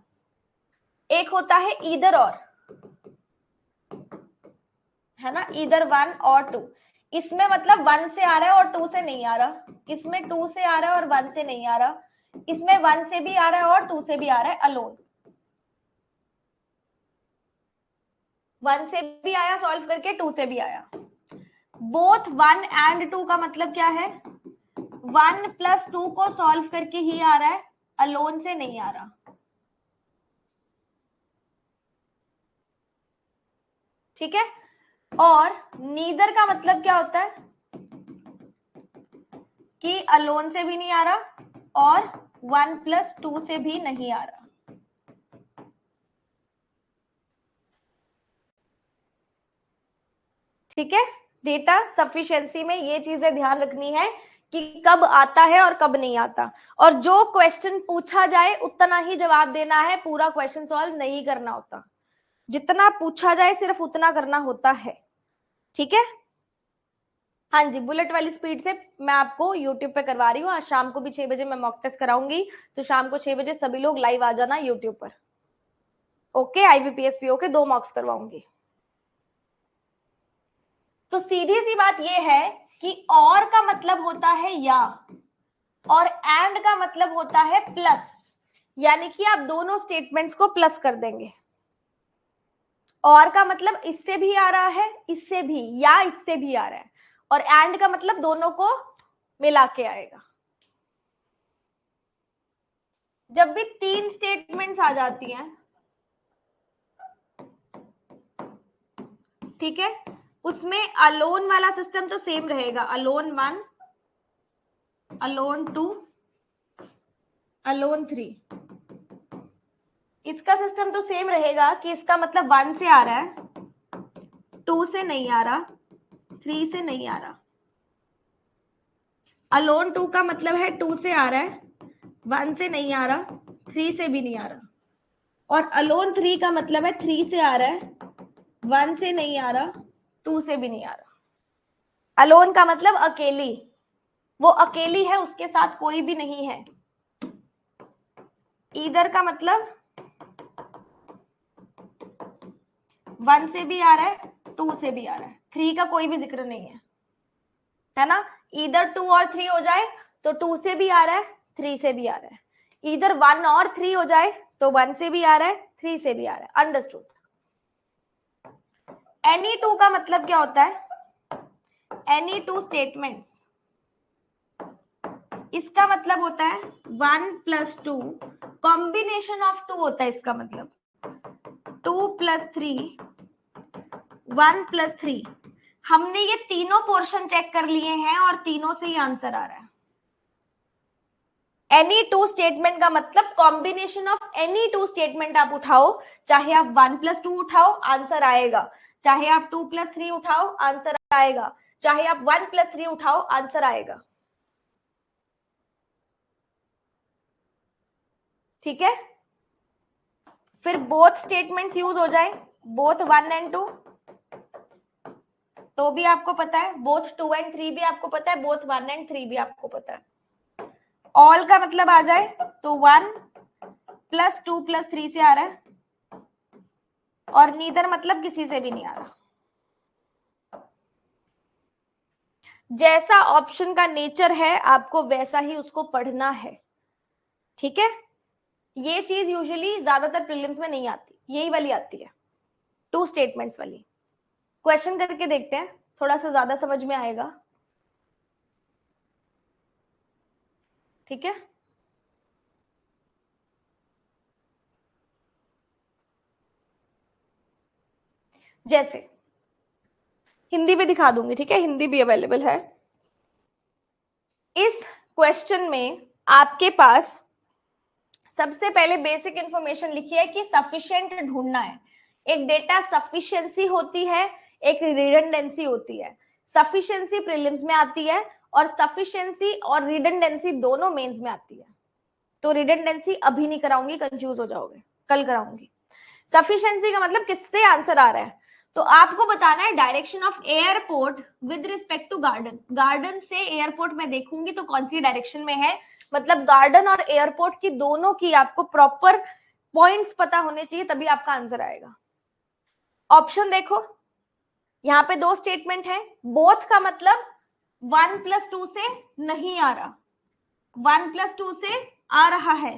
A: एक होता है ईदर और, है ना, ईदर 1 और 2। इसमें मतलब 1 से आ रहा है और 2 से नहीं आ रहा, इसमें 2 से आ रहा है और 1 से नहीं आ रहा, इसमें 1 से भी आ रहा है और 2 से भी आ रहा है अलोन। 1 से भी आया सॉल्व करके, 2 से भी आया। बोथ 1 एंड 2 का मतलब क्या है, 1 प्लस 2 को सॉल्व करके ही आ रहा है, अलोन से नहीं आ रहा। ठीक है। और नीदर का मतलब क्या होता है कि अलोन से भी नहीं आ रहा और 1 प्लस 2 से भी नहीं आ रहा। ठीक है। डेटा सफिशिएंसी में ये चीजें ध्यान रखनी है कि कब आता है और कब नहीं आता, और जो क्वेश्चन पूछा जाए उतना ही जवाब देना है, पूरा क्वेश्चन सॉल्व नहीं करना होता। जितना पूछा जाए सिर्फ उतना करना होता है। ठीक है। हाँ जी, बुलेट वाली स्पीड से मैं आपको यूट्यूब पे करवा रही हूँ। आज शाम को भी 6 बजे मैं मॉक टेस्ट कराऊंगी, तो शाम को 6 बजे सभी लोग लाइव आ जाना यूट्यूब पर। ओके, IBPS PO के 2 मॉक्स करवाऊंगी। तो सीधी सी बात यह है कि और का मतलब होता है या, और एंड का मतलब होता है प्लस, यानी कि आप दोनों स्टेटमेंट्स को प्लस कर देंगे। और का मतलब इससे भी आ रहा है, इससे भी, या इससे भी आ रहा है, और एंड का मतलब दोनों को मिला के आएगा। जब भी 3 स्टेटमेंट्स आ जाती हैं, ठीक है, उसमें अलोन वाला सिस्टम तो सेम रहेगा, अलोन 1, अलोन 2, अलोन 3। इसका सिस्टम तो सेम रहेगा कि इसका मतलब 1 से आ रहा है, 2 से नहीं आ रहा, 3 से नहीं आ रहा। अलोन 2 का मतलब है 2 से आ रहा है, 1 से नहीं आ रहा, 3 से भी नहीं आ रहा। और अलोन 3 का मतलब है 3 से आ रहा है, 1 से नहीं आ रहा, 2 से भी नहीं आ रहा। अलोन का मतलब अकेली, वो अकेली है, उसके साथ कोई भी नहीं है। ईदर का मतलब 1 से भी आ रहा है, 2 से भी आ रहा है, 3 का कोई भी जिक्र नहीं है ना। ईदर 2 और 3 हो जाए तो 2 से भी आ रहा है, 3 से भी आ रहा है। ईदर 1 और 3 हो जाए तो 1 से भी आ रहा है, 3 से भी आ रहा है। अंडरस्टूड। एनी 2 का मतलब क्या होता है, एनी 2 स्टेटमेंट्स, इसका मतलब होता है 1 प्लस 2, कॉम्बिनेशन ऑफ 2 होता है इसका मतलब, 2 प्लस 3, 1 प्लस 3। हमने ये तीनों पोर्शन चेक कर लिए हैं और तीनों से ही आंसर आ रहा है। एनी 2 स्टेटमेंट का मतलब कॉम्बिनेशन ऑफ एनी 2 स्टेटमेंट आप उठाओ, चाहे आप 1 प्लस 2 उठाओ आंसर आएगा, चाहे आप 2 प्लस 3 उठाओ आंसर आएगा, चाहे आप 1 प्लस 3 उठाओ आंसर आएगा। ठीक है। फिर बोथ स्टेटमेंट्स यूज हो जाए, बोथ 1 एंड 2 तो भी आपको पता है, बोथ 2 एंड 3 भी आपको पता है, बोथ 1 एंड 3 भी आपको पता है। ऑल का मतलब आ जाए तो 1 प्लस 2 प्लस 3 से आ रहा है, और नीदर मतलब किसी से भी नहीं आ रहा। जैसा ऑप्शन का नेचर है आपको वैसा ही उसको पढ़ना है। ठीक है। ये चीज यूजुअली ज्यादातर प्रीलिम्स में नहीं आती, यही वाली आती है, 2 स्टेटमेंट्स वाली। क्वेश्चन करके देखते हैं, थोड़ा सा ज्यादा समझ में आएगा। ठीक है। जैसे हिंदी भी दिखा दूंगी, ठीक है, हिंदी भी अवेलेबल है। इस क्वेश्चन में आपके पास सबसे पहले बेसिक इंफॉर्मेशन लिखी है कि सफिशिएंट ढूंढना है। एक डेटा सफिशिएंसी होती है, एक रिडंडेंसी होती है। सफिशिएंसी प्रीलिम्स में आती है और सफिशिएंसी और रिडंडेंसी दोनों मेंस में आती है। तो रिडंडेंसी अभी नहीं कराऊंगी, कंफ्यूज हो जाओगे, कल कराऊंगी। सफिशिएंसी का मतलब किससे आंसर आ रहा है, तो आपको बताना है direction of airport with respect to garden. Garden से एयरपोर्ट में देखूंगी तो कौन सी डायरेक्शन में है, मतलब गार्डन और एयरपोर्ट की दोनों की आपको प्रॉपर पॉइंट्स पता होने चाहिए, तभी आपका आंसर आएगा। ऑप्शन देखो, यहाँ पे दो स्टेटमेंट है, बोथ का मतलब 1+2 से नहीं आ रहा, 1+2 से आ रहा है,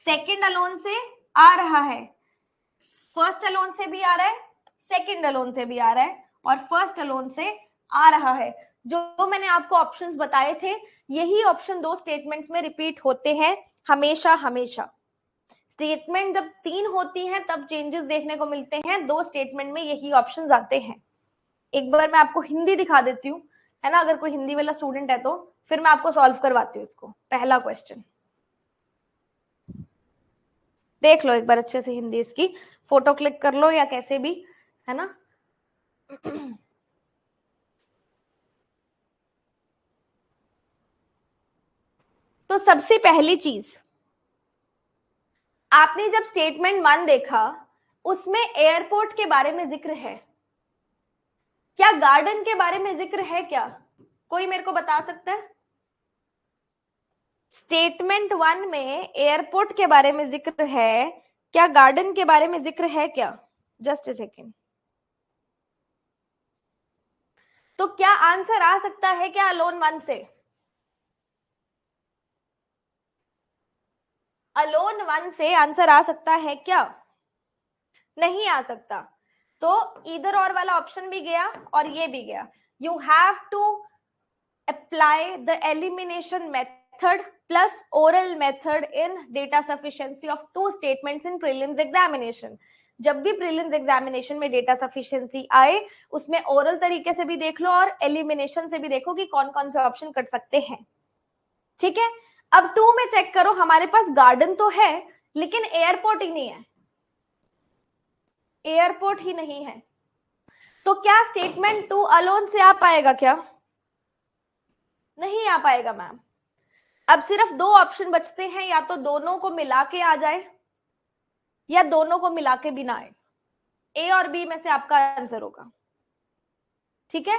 A: सेकंड अलोन से आ रहा है, फर्स्ट अलोन से भी आ रहा है, सेकंड अलोन से भी आ रहा है, और फर्स्ट अलोन से आ रहा है। जो मैंने आपको ऑप्शंस बताए थे, यही ऑप्शन दो स्टेटमेंट्स में रिपीट होते हैं हमेशा हमेशा। स्टेटमेंट जब 3 होती हैं तब चेंजेस देखने को मिलते हैं, दो स्टेटमेंट में यही ऑप्शंस आते हैं। एक बार मैं आपको हिंदी दिखा देती हूँ, है ना, अगर कोई हिंदी वाला स्टूडेंट है तो फिर मैं आपको सॉल्व करवाती हूँ इसको। पहला क्वेश्चन देख लो एक बार अच्छे से, हिंदी इसकी फोटो क्लिक कर लो या कैसे भी, है ना। तो सबसे पहली चीज, आपने जब स्टेटमेंट 1 देखा उसमें एयरपोर्ट के बारे में जिक्र है क्या, गार्डन के बारे में जिक्र है क्या, कोई मेरे को बता सकता है। स्टेटमेंट 1 में एयरपोर्ट के बारे में जिक्र है क्या, गार्डन के बारे में जिक्र है क्या, जस्ट ए सेकेंड। तो क्या आंसर आ सकता है क्या अलोन 1 से, अलोन 1 से आंसर आ सकता है क्या, नहीं आ सकता। तो इधर और वाला ऑप्शन भी गया और ये भी गया। You have to apply the elimination method plus oral method in data sufficiency of two statements in prelims examination. जब भी प्रीलिम्स एग्जामिनेशन में डेटा सफिशिएंसी आए उसमें ओरल तरीके से भी देख लो और एलिमिनेशन से भी देखो कि कौन कौन से ऑप्शन कर सकते हैं। ठीक है, अब 2 में चेक करो, हमारे पास गार्डन तो है लेकिन एयरपोर्ट ही नहीं है, एयरपोर्ट ही नहीं है। तो क्या स्टेटमेंट 2 अलोन से आ पाएगा क्या, नहीं आ पाएगा मैम। अब सिर्फ दो ऑप्शन बचते हैं, या तो दोनों को मिला के आ जाए या दोनों को मिला के भी ना आए, ए और बी में से आपका आंसर होगा। ठीक है,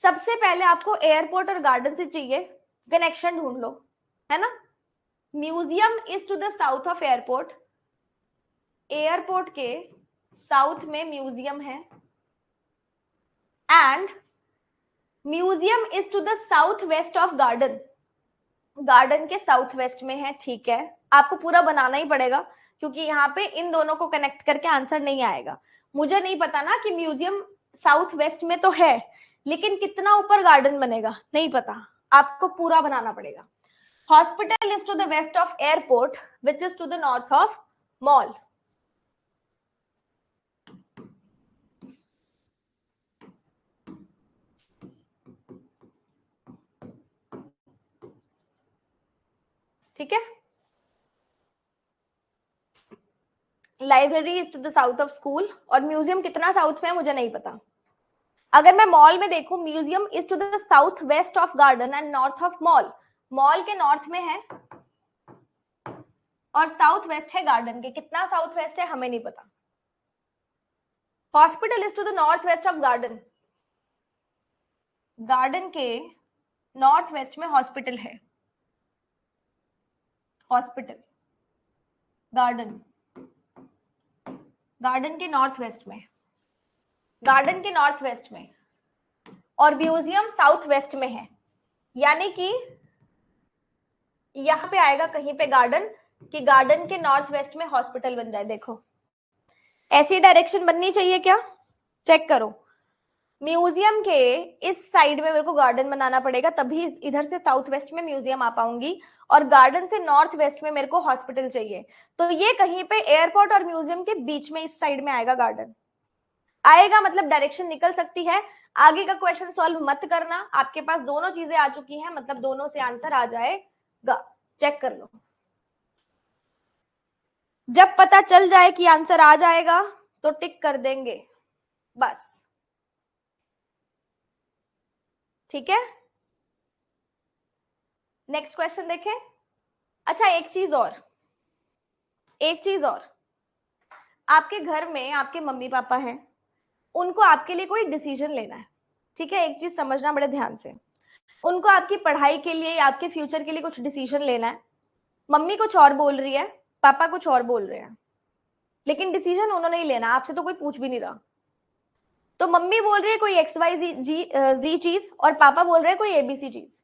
A: सबसे पहले आपको एयरपोर्ट और गार्डन से चाहिए कनेक्शन ढूंढ लो, है ना। Museum is to the south of airport, airport के साउथ में म्यूजियम है, and museum is to the south west of garden, garden के साउथ वेस्ट में है। ठीक है, आपको पूरा बनाना ही पड़ेगा क्योंकि यहाँ पे इन दोनों को कनेक्ट करके आंसर नहीं आएगा। मुझे नहीं पता ना कि म्यूजियम साउथ वेस्ट में तो है लेकिन कितना ऊपर गार्डन बनेगा नहीं पता, आपको पूरा बनाना पड़ेगा। Hospital is to the west of airport which is to the north of mall. ठीक है, library is to the south of school, और म्यूजियम कितना साउथ में है मुझे नहीं पता। अगर मैं मॉल में देखूं, museum is to the south west of garden and north of mall, mall के नॉर्थ में है और साउथ वेस्ट है गार्डन के, कितना साउथ वेस्ट है हमें नहीं पता। Hospital is to the north west of garden, garden के नॉर्थ वेस्ट में हॉस्पिटल है, हॉस्पिटल गार्डन, गार्डन के नॉर्थ वेस्ट में, गार्डन के नॉर्थ वेस्ट में, और म्यूजियम साउथ वेस्ट में है, यानी कि यहां पे आएगा कहीं पे गार्डन, कि गार्डन के नॉर्थ वेस्ट में हॉस्पिटल बन जाए। देखो ऐसी डायरेक्शन बननी चाहिए क्या, चेक करो। म्यूजियम के इस साइड में मेरे को गार्डन बनाना पड़ेगा तभी इधर से साउथ वेस्ट में म्यूजियम आ पाऊंगी, और गार्डन से नॉर्थ वेस्ट में मेरे को हॉस्पिटल चाहिए, तो ये कहीं पे एयरपोर्ट और म्यूजियम के बीच में इस साइड में आएगा गार्डन, आएगा मतलब डायरेक्शन निकल सकती है। आगे का क्वेश्चन सॉल्व मत करना, आपके पास दोनों चीजें आ चुकी हैं, मतलब दोनों से आंसर आ जाएगा, चेक कर लो। जब पता चल जाए कि आंसर आ जाएगा तो टिक कर देंगे बस। ठीक है, नेक्स्ट क्वेश्चन देखें। अच्छा एक चीज और, एक चीज और, आपके घर में आपके मम्मी पापा हैं, उनको आपके लिए कोई डिसीजन लेना है, ठीक है, एक चीज समझना बड़े ध्यान से, उनको आपकी पढ़ाई के लिए या आपके फ्यूचर के लिए कुछ डिसीजन लेना है। मम्मी कुछ और बोल रही है, पापा कुछ और बोल रहे हैं, लेकिन डिसीजन उन्होंने ही लेना, आपसे तो कोई पूछ भी नहीं रहा। तो मम्मी बोल रही है कोई एक्स वाई जी चीज और पापा बोल रहे हैं कोई एबीसी चीज।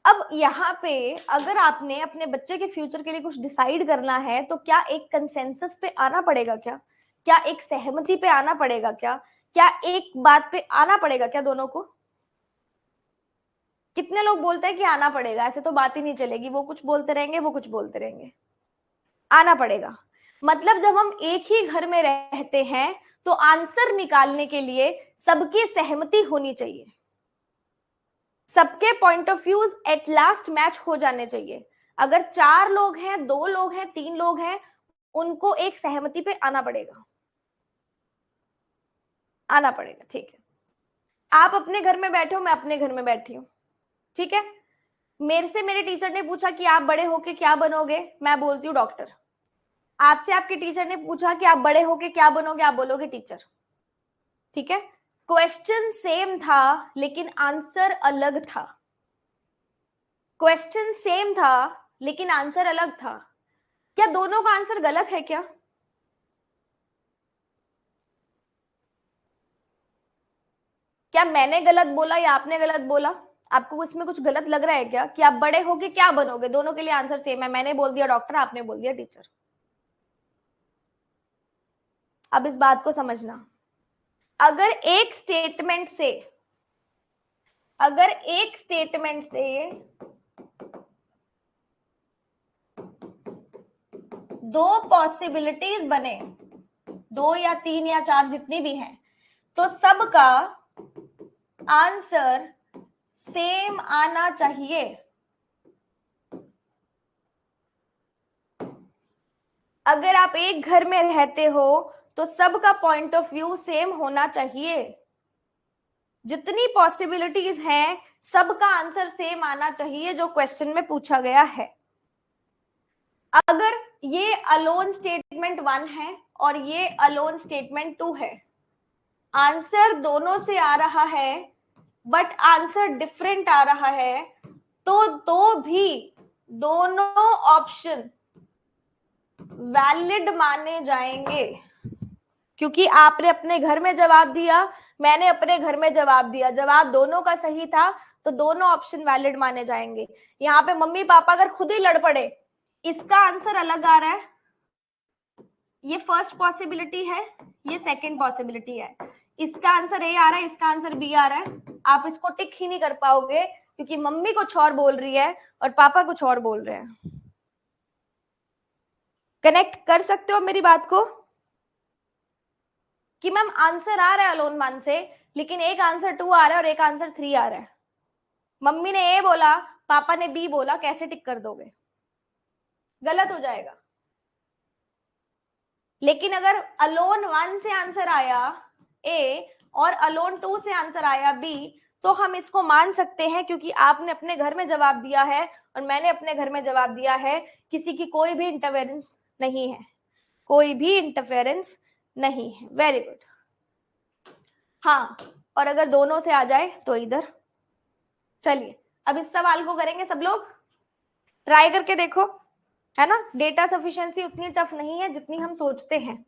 A: अब यहाँ पे अगर आपने अपने बच्चे के फ्यूचर के लिए कुछ डिसाइड करना है तो क्या एक कंसेंसस पे आना पड़ेगा, क्या एक सहमति पे आना पड़ेगा, क्या एक बात पे आना पड़ेगा क्या दोनों को? कितने लोग बोलते हैं कि आना पड़ेगा, ऐसे तो बात ही नहीं चलेगी, वो कुछ बोलते रहेंगे वो कुछ बोलते रहेंगे। आना पड़ेगा, मतलब जब हम एक ही घर में रहते हैं तो आंसर निकालने के लिए सबकी सहमति होनी चाहिए, सबके point of views at last match हो जाने चाहिए। अगर 4 लोग हैं, 2 लोग हैं, 3 लोग हैं, उनको एक सहमति पे आना पड़ेगा, आना पड़ेगा, ठीक है। आप अपने घर में बैठे हो, मैं अपने घर में बैठी हूं, ठीक है। मेरे से मेरे टीचर ने पूछा कि आप बड़े होके क्या बनोगे, मैं बोलती हूँ डॉक्टर। आपसे आपके टीचर ने पूछा कि आप बड़े होके क्या बनोगे, आप बोलोगे टीचर, ठीक है। क्वेश्चन सेम था लेकिन आंसर अलग था, क्वेश्चन सेम था लेकिन आंसर अलग था। क्या दोनों का आंसर गलत है क्या? क्या मैंने गलत बोला या आपने गलत बोला? आपको इसमें कुछ गलत लग रहा है क्या कि आप बड़े होके क्या बनोगे, दोनों के लिए आंसर सेम है, मैंने बोल दिया डॉक्टर, आपने बोल दिया टीचर। अब इस बात को समझना, अगर एक स्टेटमेंट से, अगर एक स्टेटमेंट से दो पॉसिबिलिटीज बने, 2 या 3 या 4 जितनी भी हैं, तो सबका आंसर सेम आना चाहिए। अगर आप एक घर में रहते हो तो सबका पॉइंट ऑफ व्यू सेम होना चाहिए, जितनी पॉसिबिलिटीज हैं सबका आंसर सेम आना चाहिए जो क्वेश्चन में पूछा गया है। अगर ये अलोन स्टेटमेंट 1 है और ये अलोन स्टेटमेंट 2 है, आंसर दोनों से आ रहा है बट आंसर डिफरेंट आ रहा है, तो भी दोनों ऑप्शन वैलिड माने जाएंगे, क्योंकि आपने अपने घर में जवाब दिया, मैंने अपने घर में जवाब दिया, जवाब दोनों का सही था, तो दोनों ऑप्शन वैलिड माने जाएंगे। यहाँ पे मम्मी पापा अगर खुद ही लड़ पड़े, इसका आंसर अलग आ रहा है, ये फर्स्ट पॉसिबिलिटी है, ये सेकंड पॉसिबिलिटी है, इसका आंसर ए आ रहा है, इसका आंसर बी आ रहा है, आप इसको टिक ही नहीं कर पाओगे क्योंकि मम्मी कुछ और बोल रही है और पापा कुछ और बोल रहे हैं। कनेक्ट कर सकते हो मेरी बात को कि मैम आंसर आ रहा है अलोन 1 से, लेकिन एक आंसर 2 आ रहा है और एक आंसर 3 आ रहा है। मम्मी ने ए बोला, पापा ने बी बोला, कैसे टिक कर दोगे? गलत हो जाएगा। लेकिन अगर अलोन 1 से आंसर आया ए और अलोन 2 से आंसर आया बी, तो हम इसको मान सकते हैं क्योंकि आपने अपने घर में जवाब दिया है और मैंने अपने घर में जवाब दिया है, किसी की कोई भी इंटरफेरेंस नहीं है, कोई भी इंटरफेरेंस नहीं है। Very good. हाँ, और अगर दोनों से आ जाए तो इधर। चलिए अब इस सवाल को करेंगे सब लोग, ट्राई करके देखो, है ना। डेटा सफिशिएंसी उतनी टफ नहीं है जितनी हम सोचते हैं।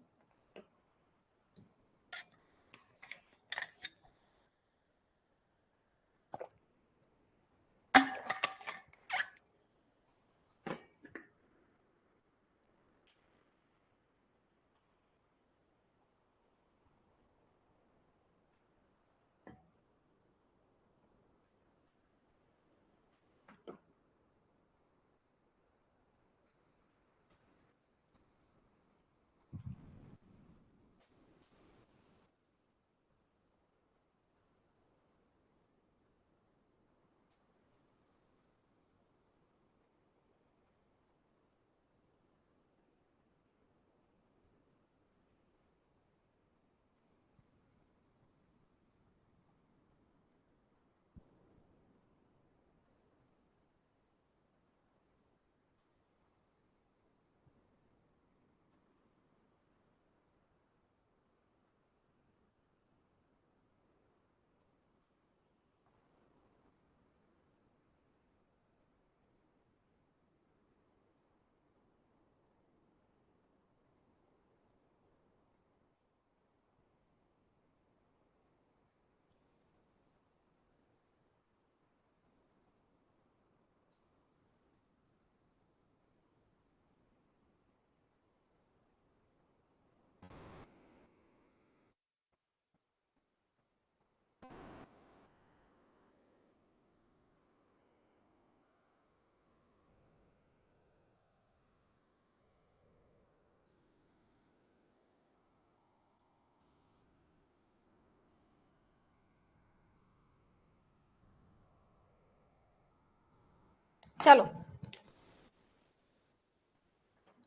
A: चलो,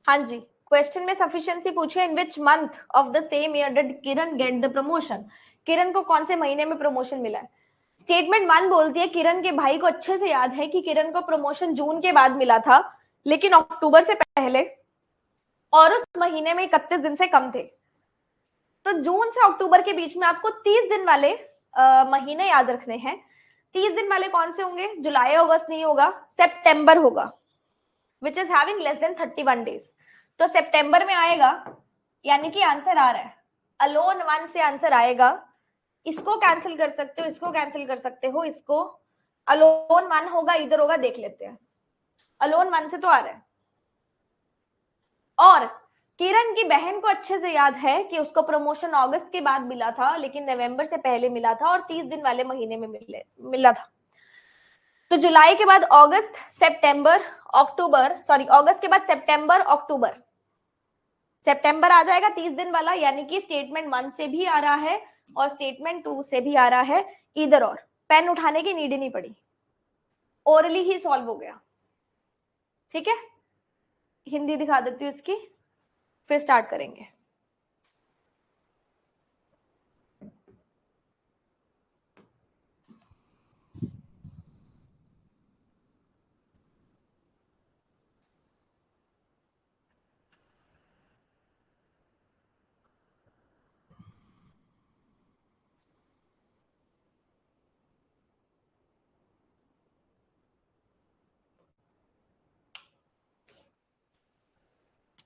A: हाँ जी, क्वेश्चन में सफिशिएंसी पूछे, in which month of the same year did Kiran get the promotion, Kiran को कौन से महीने में प्रमोशन मिला है। स्टेटमेंट 1 बोलती है किरण के भाई को अच्छे से याद है कि किरण को प्रमोशन जून के बाद मिला था, लेकिन अक्टूबर से पहले, और उस महीने में 31 दिन से कम थे। तो जून से अक्टूबर के बीच में आपको 30 दिन वाले महीने याद रखने हैं। 30 दिन वाले कौन से होंगे, जुलाई अगस्त नहीं होगा, सितंबर होगा, which is having less than 31 days. तो सितंबर में आएगा, यानी कि आंसर आ रहा है अलोन 1 से आंसर आएगा। इसको कैंसिल कर सकते हो, इसको कैंसिल कर सकते हो, इसको अलोन 1 होगा, इधर होगा, देख लेते हैं। अलोन 1 से तो आ रहा है। और किरण की बहन को अच्छे से याद है कि उसको प्रमोशन अगस्त के बाद मिला था, लेकिन नवंबर से पहले मिला था और 30 दिन वाले महीने में मिला था। तो जुलाई के बाद अगस्त, सितंबर, अक्टूबर, सॉरी अगस्त के बाद सितंबर, अक्टूबर, सितंबर आ जाएगा 30 दिन वाला, यानी कि स्टेटमेंट 1 से भी आ रहा है और स्टेटमेंट 2 से भी आ रहा है। इधर और पेन उठाने की नीड ही नहीं पड़ी, ओरली ही सॉल्व हो गया। ठीक है, हिंदी दिखा देती हूँ इसकी, फिर स्टार्ट करेंगे।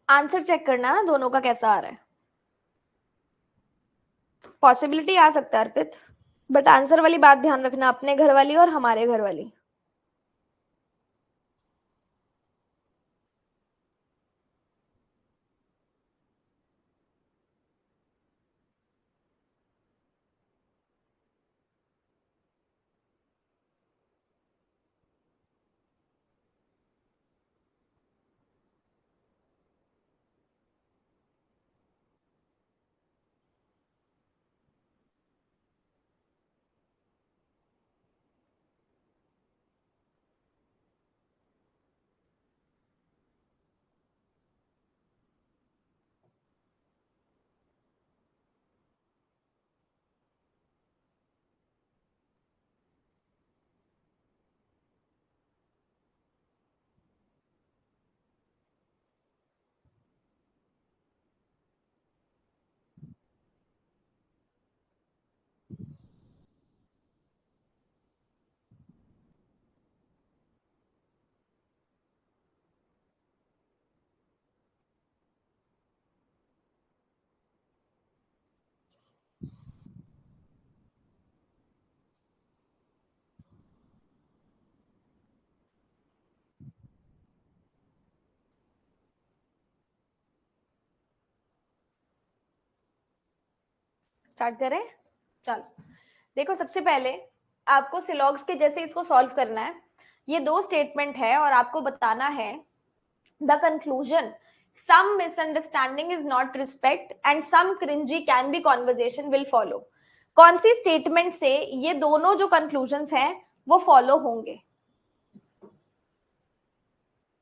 A: आंसर चेक करना ना दोनों का कैसा आ रहा है। पॉसिबिलिटी आ सकता है अर्पित, बट आंसर वाली बात ध्यान रखना, अपने घर वाली और हमारे घर वाली। स्टार्ट करें, चलो देखो, सबसे पहले आपको सिलॉग्स के जैसे इसको सॉल्व करना है। ये दो स्टेटमेंट है और आपको बताना है the conclusion, some misunderstanding is not respect and some cringy can be conversation will follow। कौन सी स्टेटमेंट से ये दोनों जो कंक्लूजन्स हैं वो फॉलो होंगे।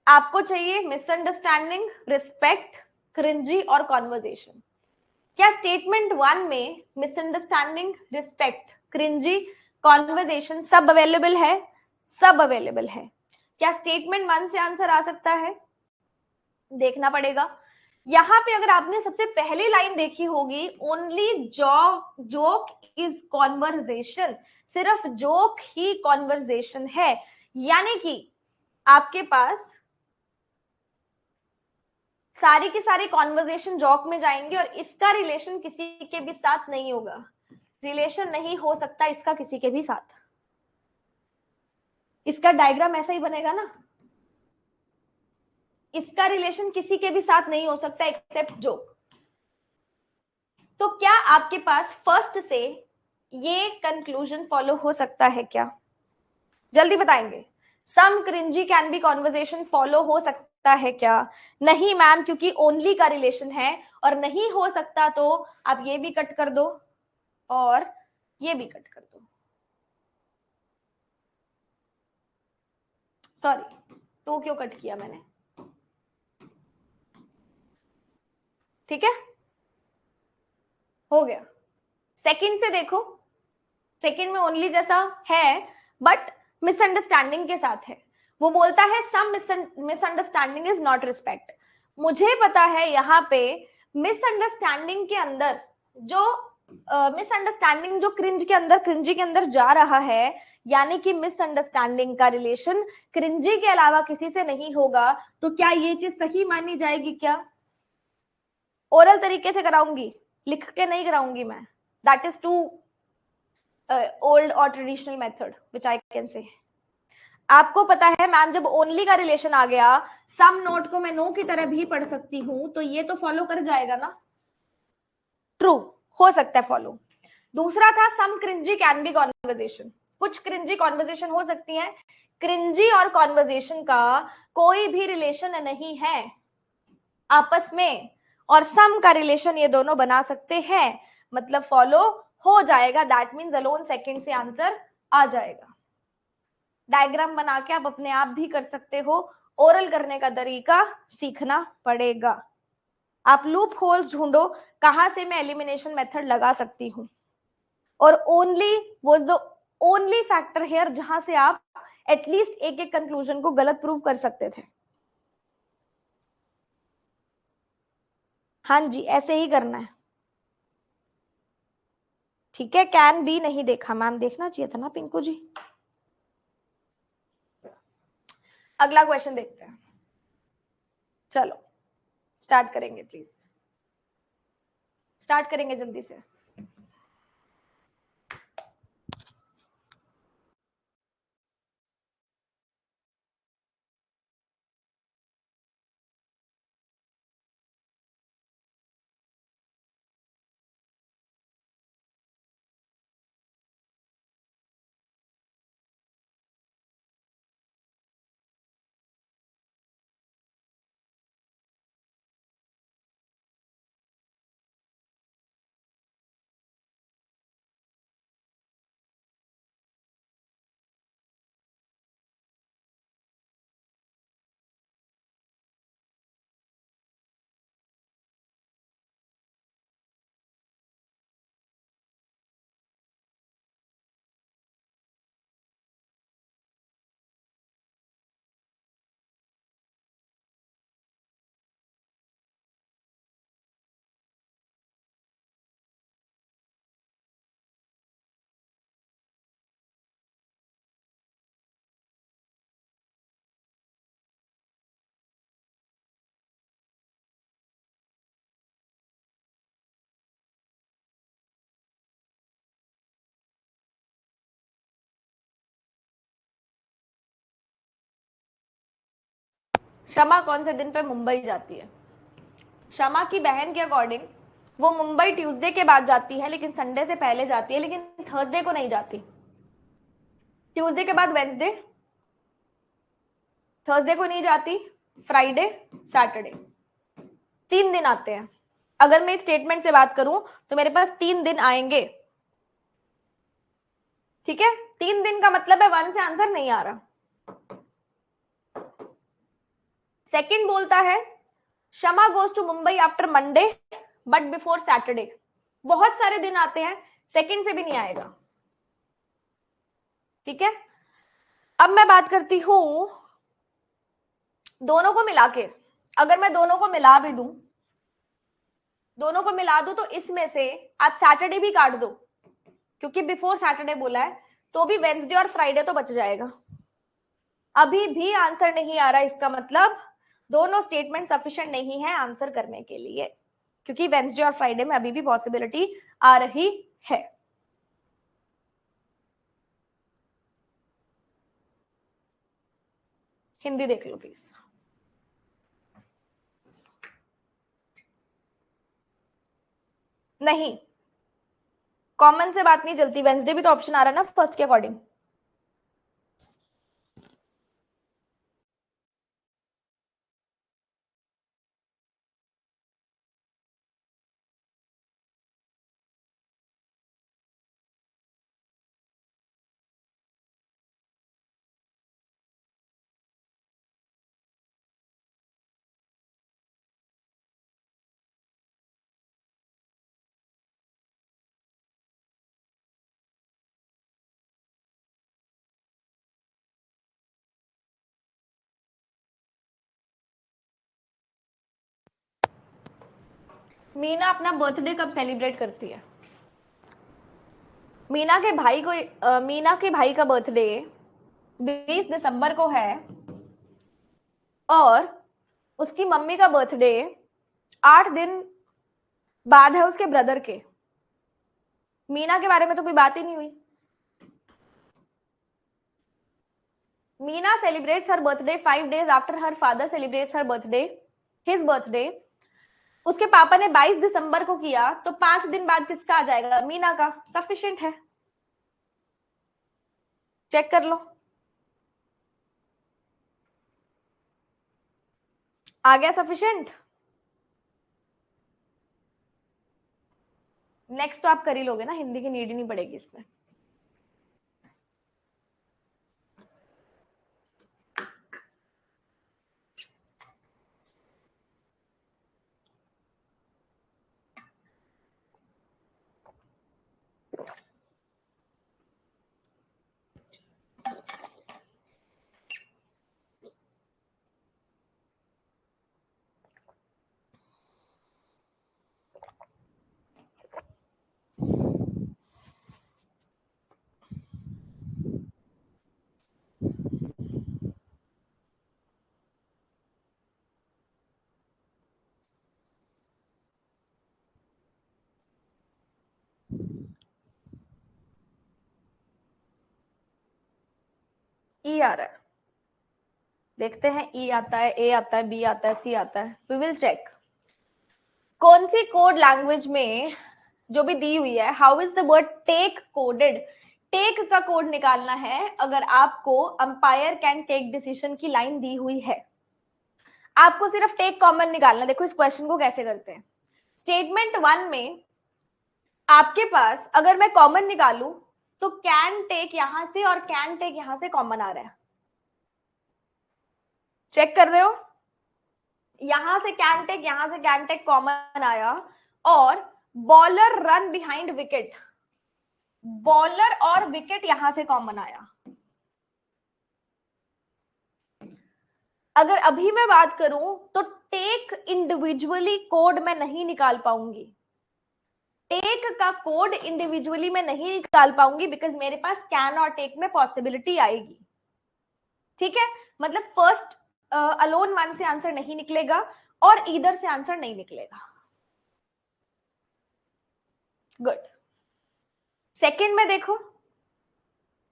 A: आपको चाहिए मिसअंडरस्टैंडिंग, रिस्पेक्ट, क्रिंजी और कॉन्वर्जेशन। क्या स्टेटमेंट 1 में मिसअंडरस्टैंडिंग, रिस्पेक्ट, क्रिंजी, कॉन्वर्जेशन सब अवेलेबल है? सब अवेलेबल है। क्या स्टेटमेंट 1 से आंसर आ सकता है? देखना पड़ेगा। यहां पे अगर आपने सबसे पहली लाइन देखी होगी, ओनली जोक इज कॉन्वर्जेशन, सिर्फ जोक ही कॉन्वर्जेशन है, यानी कि आपके पास सारी की सारी कॉन्वर्जेशन जॉक में जाएंगे और इसका रिलेशन किसी के भी साथ नहीं होगा। रिलेशन नहीं हो सकता इसका किसी के भी साथ। इसका डायग्राम ऐसा ही बनेगा ना, इसका रिलेशन किसी के भी साथ नहीं हो सकता एक्सेप्ट जोक। तो क्या आपके पास फर्स्ट से ये कंक्लूजन फॉलो हो सकता है क्या? जल्दी बताएंगे। Some cringy can be conversation follow हो सकता है क्या? नहीं मैम, क्योंकि ओनली का रिलेशन है और नहीं हो सकता, तो आप ये भी कट कर दो और ये भी कट कर दो। सॉरी, टू क्यों कट किया मैंने, ठीक है, हो गया। सेकंड से देखो, सेकंड में ओनली जैसा है बट मिसअंडरस्टैंडिंग के साथ है। वो बोलता है some misunderstanding is not respect. मुझे पता है यहाँ पे मिसअंडरस्टैंडिंग के अंदर जो मिसअंडरस्टैंडिंग जो क्रिंज के अंदर, क्रिंजी के अंदर जा रहा है, यानी कि मिसअंडरस्टैंडिंग का रिलेशन क्रिंजी के अलावा किसी से नहीं होगा, तो क्या ये चीज सही मानी जाएगी? क्या ओरल तरीके से कराऊंगी, लिख के नहीं कराऊंगी मैं, दैट इज टू ओल्ड और traditional method which I can say. आपको पता है मैम, जब ओनली का रिलेशन आ गया, सम नोट को मैं नो की तरह भी पढ़ सकती हूं, तो ये तो फॉलो कर जाएगा ना, ट्रू, हो सकता है फॉलो। दूसरा था सम क्रिंजी कैन बी कॉन्वर्जेशन, कुछ क्रिंजी कॉन्वर्जेशन हो सकती है। क्रिंजी और कॉन्वर्जेशन का कोई भी रिलेशन नहीं है आपस में, और सम का रिलेशन ये दोनों बना सकते हैं, मतलब फॉलो हो जाएगा। दैट मीन्स अलोन सेकंड से आंसर आ जाएगा। डायग्राम बना के आप अपने आप भी कर सकते हो, ओरल करने का तरीका सीखना पड़ेगा। आप लूप होल्स ढूंढो, कहां से मैं एलिमिनेशन मेथड लगा सकती हूँ, और only was the only factor here जहां से आप एटलीस्ट एक एक कंक्लूजन को गलत प्रूव कर सकते थे। हाँ जी, ऐसे ही करना है, ठीक है। कैन बी नहीं देखा मैम, देखना चाहिए था ना पिंकू जी। अगला क्वेश्चन देखते हैं, चलो स्टार्ट करेंगे, प्लीज स्टार्ट करेंगे जल्दी से। शमा कौन से दिन पे मुंबई जाती है? शमा की बहन के अकॉर्डिंग वो मुंबई ट्यूसडे के बाद जाती है, लेकिन संडे से पहले जाती है, लेकिन थर्सडे को नहीं जाती। ट्यूसडे के बाद वेंसडे, थर्सडे को नहीं जाती, फ्राइडे, सैटरडे, 3 दिन आते हैं। अगर मैं स्टेटमेंट से बात करूं तो मेरे पास 3 दिन आएंगे, ठीक है। 3 दिन का मतलब है 1 से आंसर नहीं आ रहा। सेकंड बोलता है Shama goes to Mumbai after Monday but before Saturday. बहुत सारे दिन आते हैं, सेकंड से भी नहीं आएगा, ठीक है। अब मैं बात करती हूं दोनों को मिला के, अगर मैं दोनों को मिला भी दूं, दोनों को मिला दूं तो इसमें से आप सैटरडे भी काट दो, क्योंकि बिफोर सैटरडे बोला है, तो भी वेंसडे और फ्राइडे तो बच जाएगा। अभी भी आंसर नहीं आ रहा, इसका मतलब दोनों स्टेटमेंट सफिशिएंट नहीं है आंसर करने के लिए, क्योंकि वेंसडे और फ्राइडे में अभी भी पॉसिबिलिटी आ रही है। हिंदी देख लो प्लीज। नहीं, कॉमन से बात नहीं चलती, वेंसडे भी तो ऑप्शन आ रहा है ना फर्स्ट के अकॉर्डिंग। मीना अपना बर्थडे कब सेलिब्रेट करती है? मीना के भाई का बर्थडे 20 दिसंबर को है और उसकी मम्मी का बर्थडे 8 दिन बाद है उसके ब्रदर के। मीना के बारे में तो कोई बात ही नहीं हुई। Meena celebrates her birthday 5 days after her father celebrates her birthday, his birthday। उसके पापा ने 22 दिसंबर को किया तो 5 दिन बाद किसका आ जाएगा? मीना का। सफिशिएंट है, चेक कर लो। आ गया सफिशिएंट? नेक्स्ट तो आप कर ही लोगे ना, हिंदी की नीड ही नहीं पड़ेगी इसमें। ई आ रहा है, देखते हैं। ई आता है, ए आता है, बी आता है, सी आता है। We will check. कौन सी कोड लैंग्वेज में जो भी दी हुई है, how is the word take coded? Take का कोड निकालना है अगर आपको अंपायर कैन टेक डिसीजन की लाइन दी हुई है। आपको सिर्फ टेक कॉमन निकालना। देखो इस क्वेश्चन को कैसे करते हैं। स्टेटमेंट 1 में आपके पास अगर मैं कॉमन निकालू तो कैन टेक यहां से और कैन टेक यहां से कॉमन आ रहा है। चेक कर रहे हो? यहां से कैन टेक, यहां से कैन टेक कॉमन आया और bowler run behind wicket, bowler और विकेट यहां से कॉमन आया। अगर अभी मैं बात करूं तो टेक इंडिविजुअली कोड मैं नहीं निकाल पाऊंगी। टेक का कोड इंडिविजुअली मैं नहीं निकाल पाऊंगी बिकॉज मेरे पास कैन और टेक में पॉसिबिलिटी आएगी। ठीक है, मतलब फर्स्ट अलोन वन से आंसर नहीं निकलेगा और इधर से आंसर नहीं निकलेगा। गुड। सेकंड में देखो,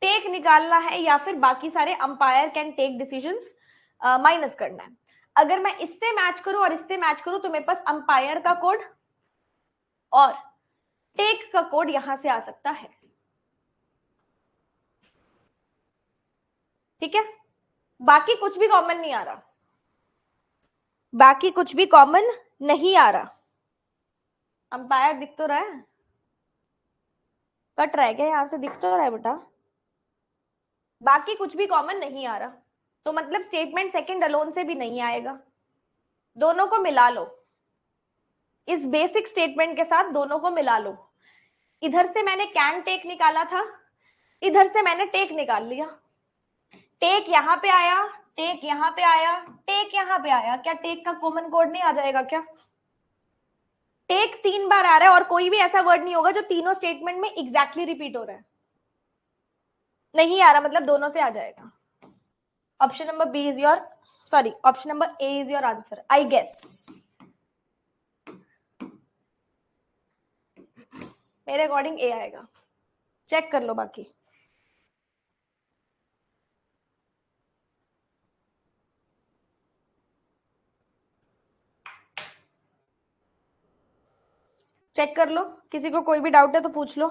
A: टेक निकालना है या फिर बाकी सारे umpire can take decisions minus करना है। अगर मैं इससे मैच करूं और इससे मैच करूं तो मेरे पास अंपायर का कोड और टेक का कोड यहां से आ सकता है। ठीक है, बाकी कुछ भी कॉमन नहीं आ रहा, बाकी कुछ भी कॉमन नहीं आ रहा। अंपायर दिख तो रहा है, कट रहा है क्या? यहां से दिख तो रहा है बेटा। बाकी कुछ भी कॉमन नहीं आ रहा, तो मतलब स्टेटमेंट सेकंड अलोन से भी नहीं आएगा। दोनों को मिला लो, इस बेसिक स्टेटमेंट के साथ दोनों को मिला लो। इधर से मैंने कैन टेक निकाला था, इधर से मैंने टेक निकाल लिया। टेक यहां पे आया, टेक यहां पे आया, टेक यहां पे आया, क्या टेक का कॉमन कोड नहीं आ जाएगा क्या? टेक 3 बार आ रहा है और कोई भी ऐसा वर्ड नहीं होगा जो तीनों स्टेटमेंट में एग्जैक्टली रिपीट हो रहा है। नहीं आ रहा मतलब दोनों से आ जाएगा। Option number B is your, sorry option number A is your answer I guess. मेरे अकॉर्डिंग ए आएगा, चेक कर लो बाकी। चेक कर लो, किसी को कोई भी डाउट है तो पूछ लो।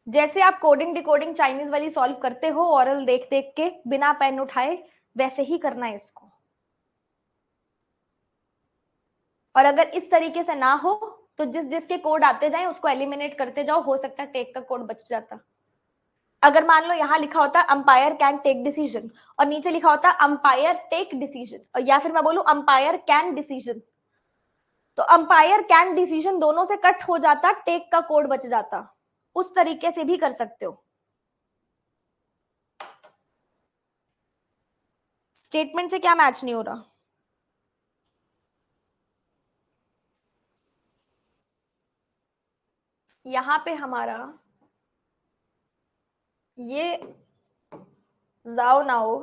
A: जैसे आप कोडिंग डिकोडिंग चाइनीज वाली सॉल्व करते हो ऑरल देख देख के बिना पेन उठाए, वैसे ही करना है इसको। और अगर इस तरीके से ना हो तो जिस जिसके कोड आते जाए उसको एलिमिनेट करते जाओ, हो सकता है टेक का कोड बच जाता। अगर मान लो यहां लिखा होता अंपायर कैन टेक डिसीजन और नीचे लिखा होता अंपायर टेक डिसीजन, और या फिर मैं बोलूं अंपायर कैन डिसीजन, तो अंपायर कैन डिसीजन दोनों से कट हो जाता, टेक का कोड बच जाता। उस तरीके से भी कर सकते हो। स्टेटमेंट से क्या मैच नहीं हो रहा? यहां पे हमारा ये जाओ नाउ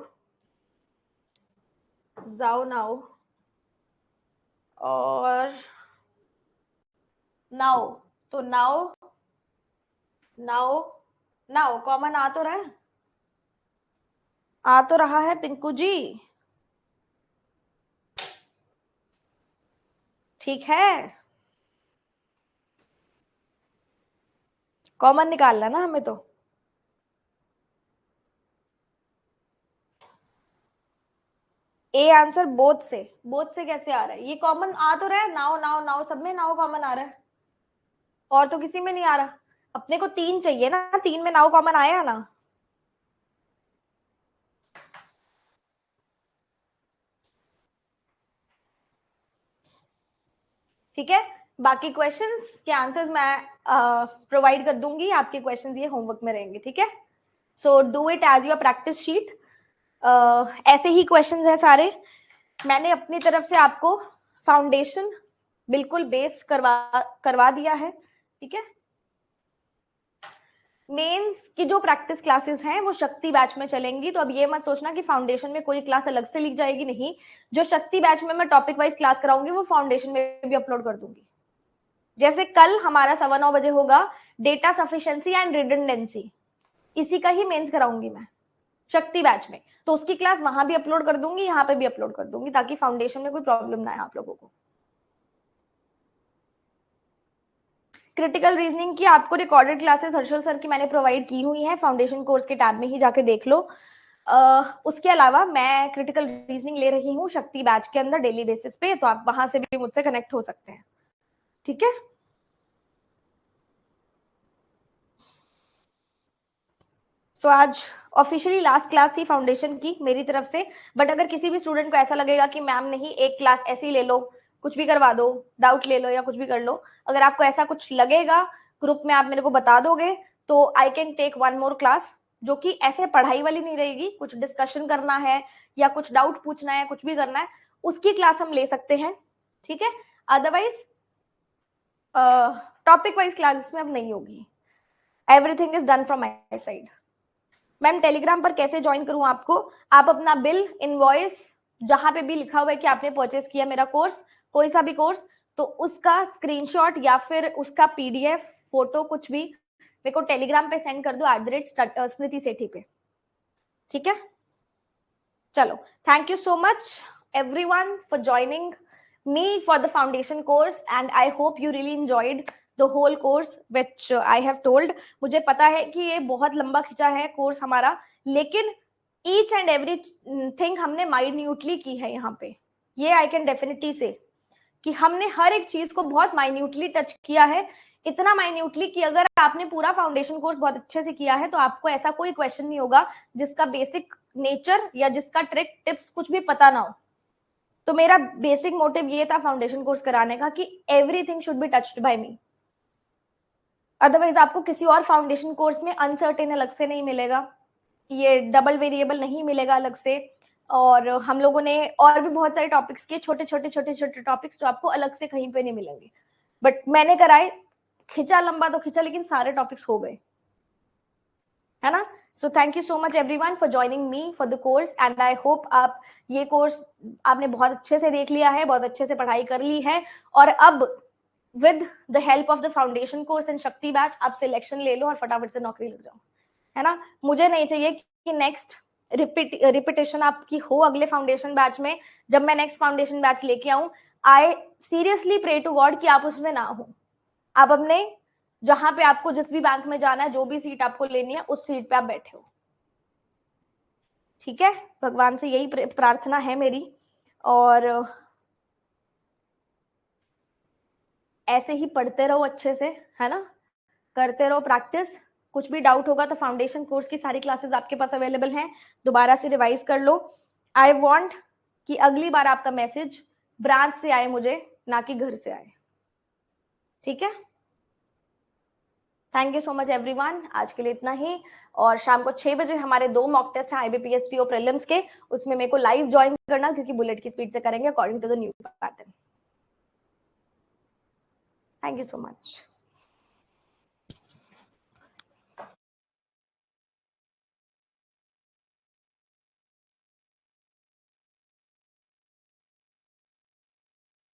A: और नाउ, तो नाउ नाउ नाउ कॉमन आ तो रहा है, आ तो रहा है पिंकू जी, ठीक है। कॉमन निकालना ना हमें तो। ए आंसर बोथ से कैसे आ रहा है? ये कॉमन आ तो रहा है, नाउ नाउ नाउ, सब में नाउ कॉमन आ रहा है, और तो किसी में नहीं आ रहा। अपने को 3 चाहिए ना, 3 में नाउ कॉमन आया ना। ठीक है, बाकी क्वेश्चंस के आंसर्स मैं प्रोवाइड कर दूंगी, आपके क्वेश्चंस ये होमवर्क में रहेंगे, ठीक है। So do it as your practice sheet. ऐसे ही क्वेश्चंस हैं सारे। मैंने अपनी तरफ से आपको फाउंडेशन बिल्कुल बेस करवा दिया है, ठीक है। मेंस की जो प्रैक्टिस क्लासेस हैं वो शक्ति बैच में चलेंगी, तो अब ये मत सोचना कि फाउंडेशन में कोई क्लास अलग से ली जाएगी, नहीं। जो शक्ति बैच में मैं टॉपिक वाइज क्लास कराऊंगी वो फाउंडेशन में भी अपलोड कर दूंगी। जैसे कल हमारा 9:15 बजे होगा डेटा सफिशिएंसी एंड रिडंडेंसी, इसी का ही मेंस कराऊंगी मैं शक्ति बैच में, तो उसकी क्लास वहां भी अपलोड कर दूंगी, यहाँ पे भी अपलोड कर दूंगी, ताकि फाउंडेशन में कोई प्रॉब्लम ना आए आप लोगों को। क्रिटिकल रीजनिंग की आपको रिकॉर्डेड क्लासेस हर्षल सर की मैंने प्रोवाइड की हुई है, फाउंडेशन कोर्स के टैब में ही जाके देख लो। उसके अलावा मैं क्रिटिकल रीजनिंग ले रही हूँ शक्ति बैच के अंदर डेली बेसिस पे, तो आप वहां से भी मुझसे कनेक्ट हो सकते हैं, ठीक है। सो आज ऑफिशियली लास्ट क्लास थी फाउंडेशन की मेरी तरफ से, बट अगर किसी भी स्टूडेंट को ऐसा लगेगा कि मैम नहीं एक क्लास ऐसी ले लो, कुछ भी करवा दो, डाउट ले लो या कुछ भी कर लो, अगर आपको ऐसा कुछ लगेगा ग्रुप में आप मेरे को बता दोगे, तो I can take one more class, जो कि ऐसे पढ़ाई वाली नहीं रहेगी, कुछ डिस्कशन करना है या कुछ डाउट पूछना है, कुछ भी करना है, उसकी क्लास हम ले सकते हैं, ठीक है। अदरवाइज टॉपिक वाइज क्लासेस में अब नहीं होगी, everything is done from my side. Ma'am Telegram पर कैसे ज्वाइन करूं आपको? आप अपना बिल, इनवॉइस, जहां पे भी लिखा हुआ है कि आपने परचेस किया मेरा कोर्स, कोई सा भी कोर्स, तो उसका स्क्रीनशॉट या फिर उसका पीडीएफ फोटो कुछ भी मेरे को टेलीग्राम पे सेंड कर दो @स्मृति सेठी पे, ठीक है। चलो, thank you so much everyone for joining me for the foundation course and I hope you really enjoyed the whole course which I have told। मुझे पता है कि ये बहुत लंबा खिंचा है कोर्स हमारा, लेकिन ईच एंड एवरी थिंग हमने माइन्यूटली की है यहाँ पे, ये आई कैन डेफिनेटली से कि हमने हर एक चीज को बहुत माइन्यूटली टच किया है, इतना माइन्यूटली कि अगर आपने पूरा फाउंडेशन कोर्स बहुत अच्छे से किया है तो आपको ऐसा कोई क्वेश्चन नहीं होगा जिसका बेसिक नेचर या जिसका ट्रिक टिप्स कुछ भी पता ना हो। तो मेरा बेसिक मोटिव ये था फाउंडेशन कोर्स कराने का कि everything should be touched bye me, otherwise आपको किसी और फाउंडेशन कोर्स में अनसर्टेन अलग से नहीं मिलेगा, ये डबल वेरिएबल नहीं मिलेगा अलग से, और हम लोगों ने और भी बहुत सारे टॉपिक्स किए, छोटे छोटे टॉपिक्स जो आपको अलग से कहीं पे नहीं मिलेंगे, बट मैंने कराए, खिंचा लंबा तो खिंचा, लेकिन सारे टॉपिक्स हो गए, है ना। So thank you so much everyone for joining me for the course and I hope आप ये कोर्स आपने बहुत अच्छे से देख लिया है, बहुत अच्छे से पढ़ाई कर ली है, और अब with the help of the foundation course and शक्ति बैच आप सिलेक्शन ले लो और फटाफट से नौकरी लग जाओ, है ना। मुझे नहीं चाहिए कि नेक्स्ट रिपीटेशन आपकी हो अगले फाउंडेशन बैच में, जब मैं नेक्स्ट फाउंडेशन बैच लेके आऊं, I seriously pray to God कि आप उसमें ना हो, आप अपने जहां पे आपको जिस भी बैंक में जाना है, जो भी सीट आपको लेनी है उस सीट पे आप बैठे हो, ठीक है। भगवान से यही प्रार्थना है मेरी, और ऐसे ही पढ़ते रहो अच्छे से, है ना, करते रहो प्रैक्टिस, कुछ भी डाउट होगा तो फाउंडेशन कोर्स की सारी क्लासेस आपके पास अवेलेबल हैं, दोबारा से रिवाइज कर लो। आई वांट कि अगली बार आपका मैसेज ब्रांच से आए मुझे, ना कि घर से आए, ठीक है। Thank you so much everyone, आज के लिए इतना ही। और शाम को 6 बजे हमारे 2 मॉक टेस्ट हैं IBPS PO प्रीलिम्स के, उसमें मेरे को लाइव ज्वाइन करना, क्योंकि बुलेट की स्पीड से करेंगे according to the new pattern. Thank you so much.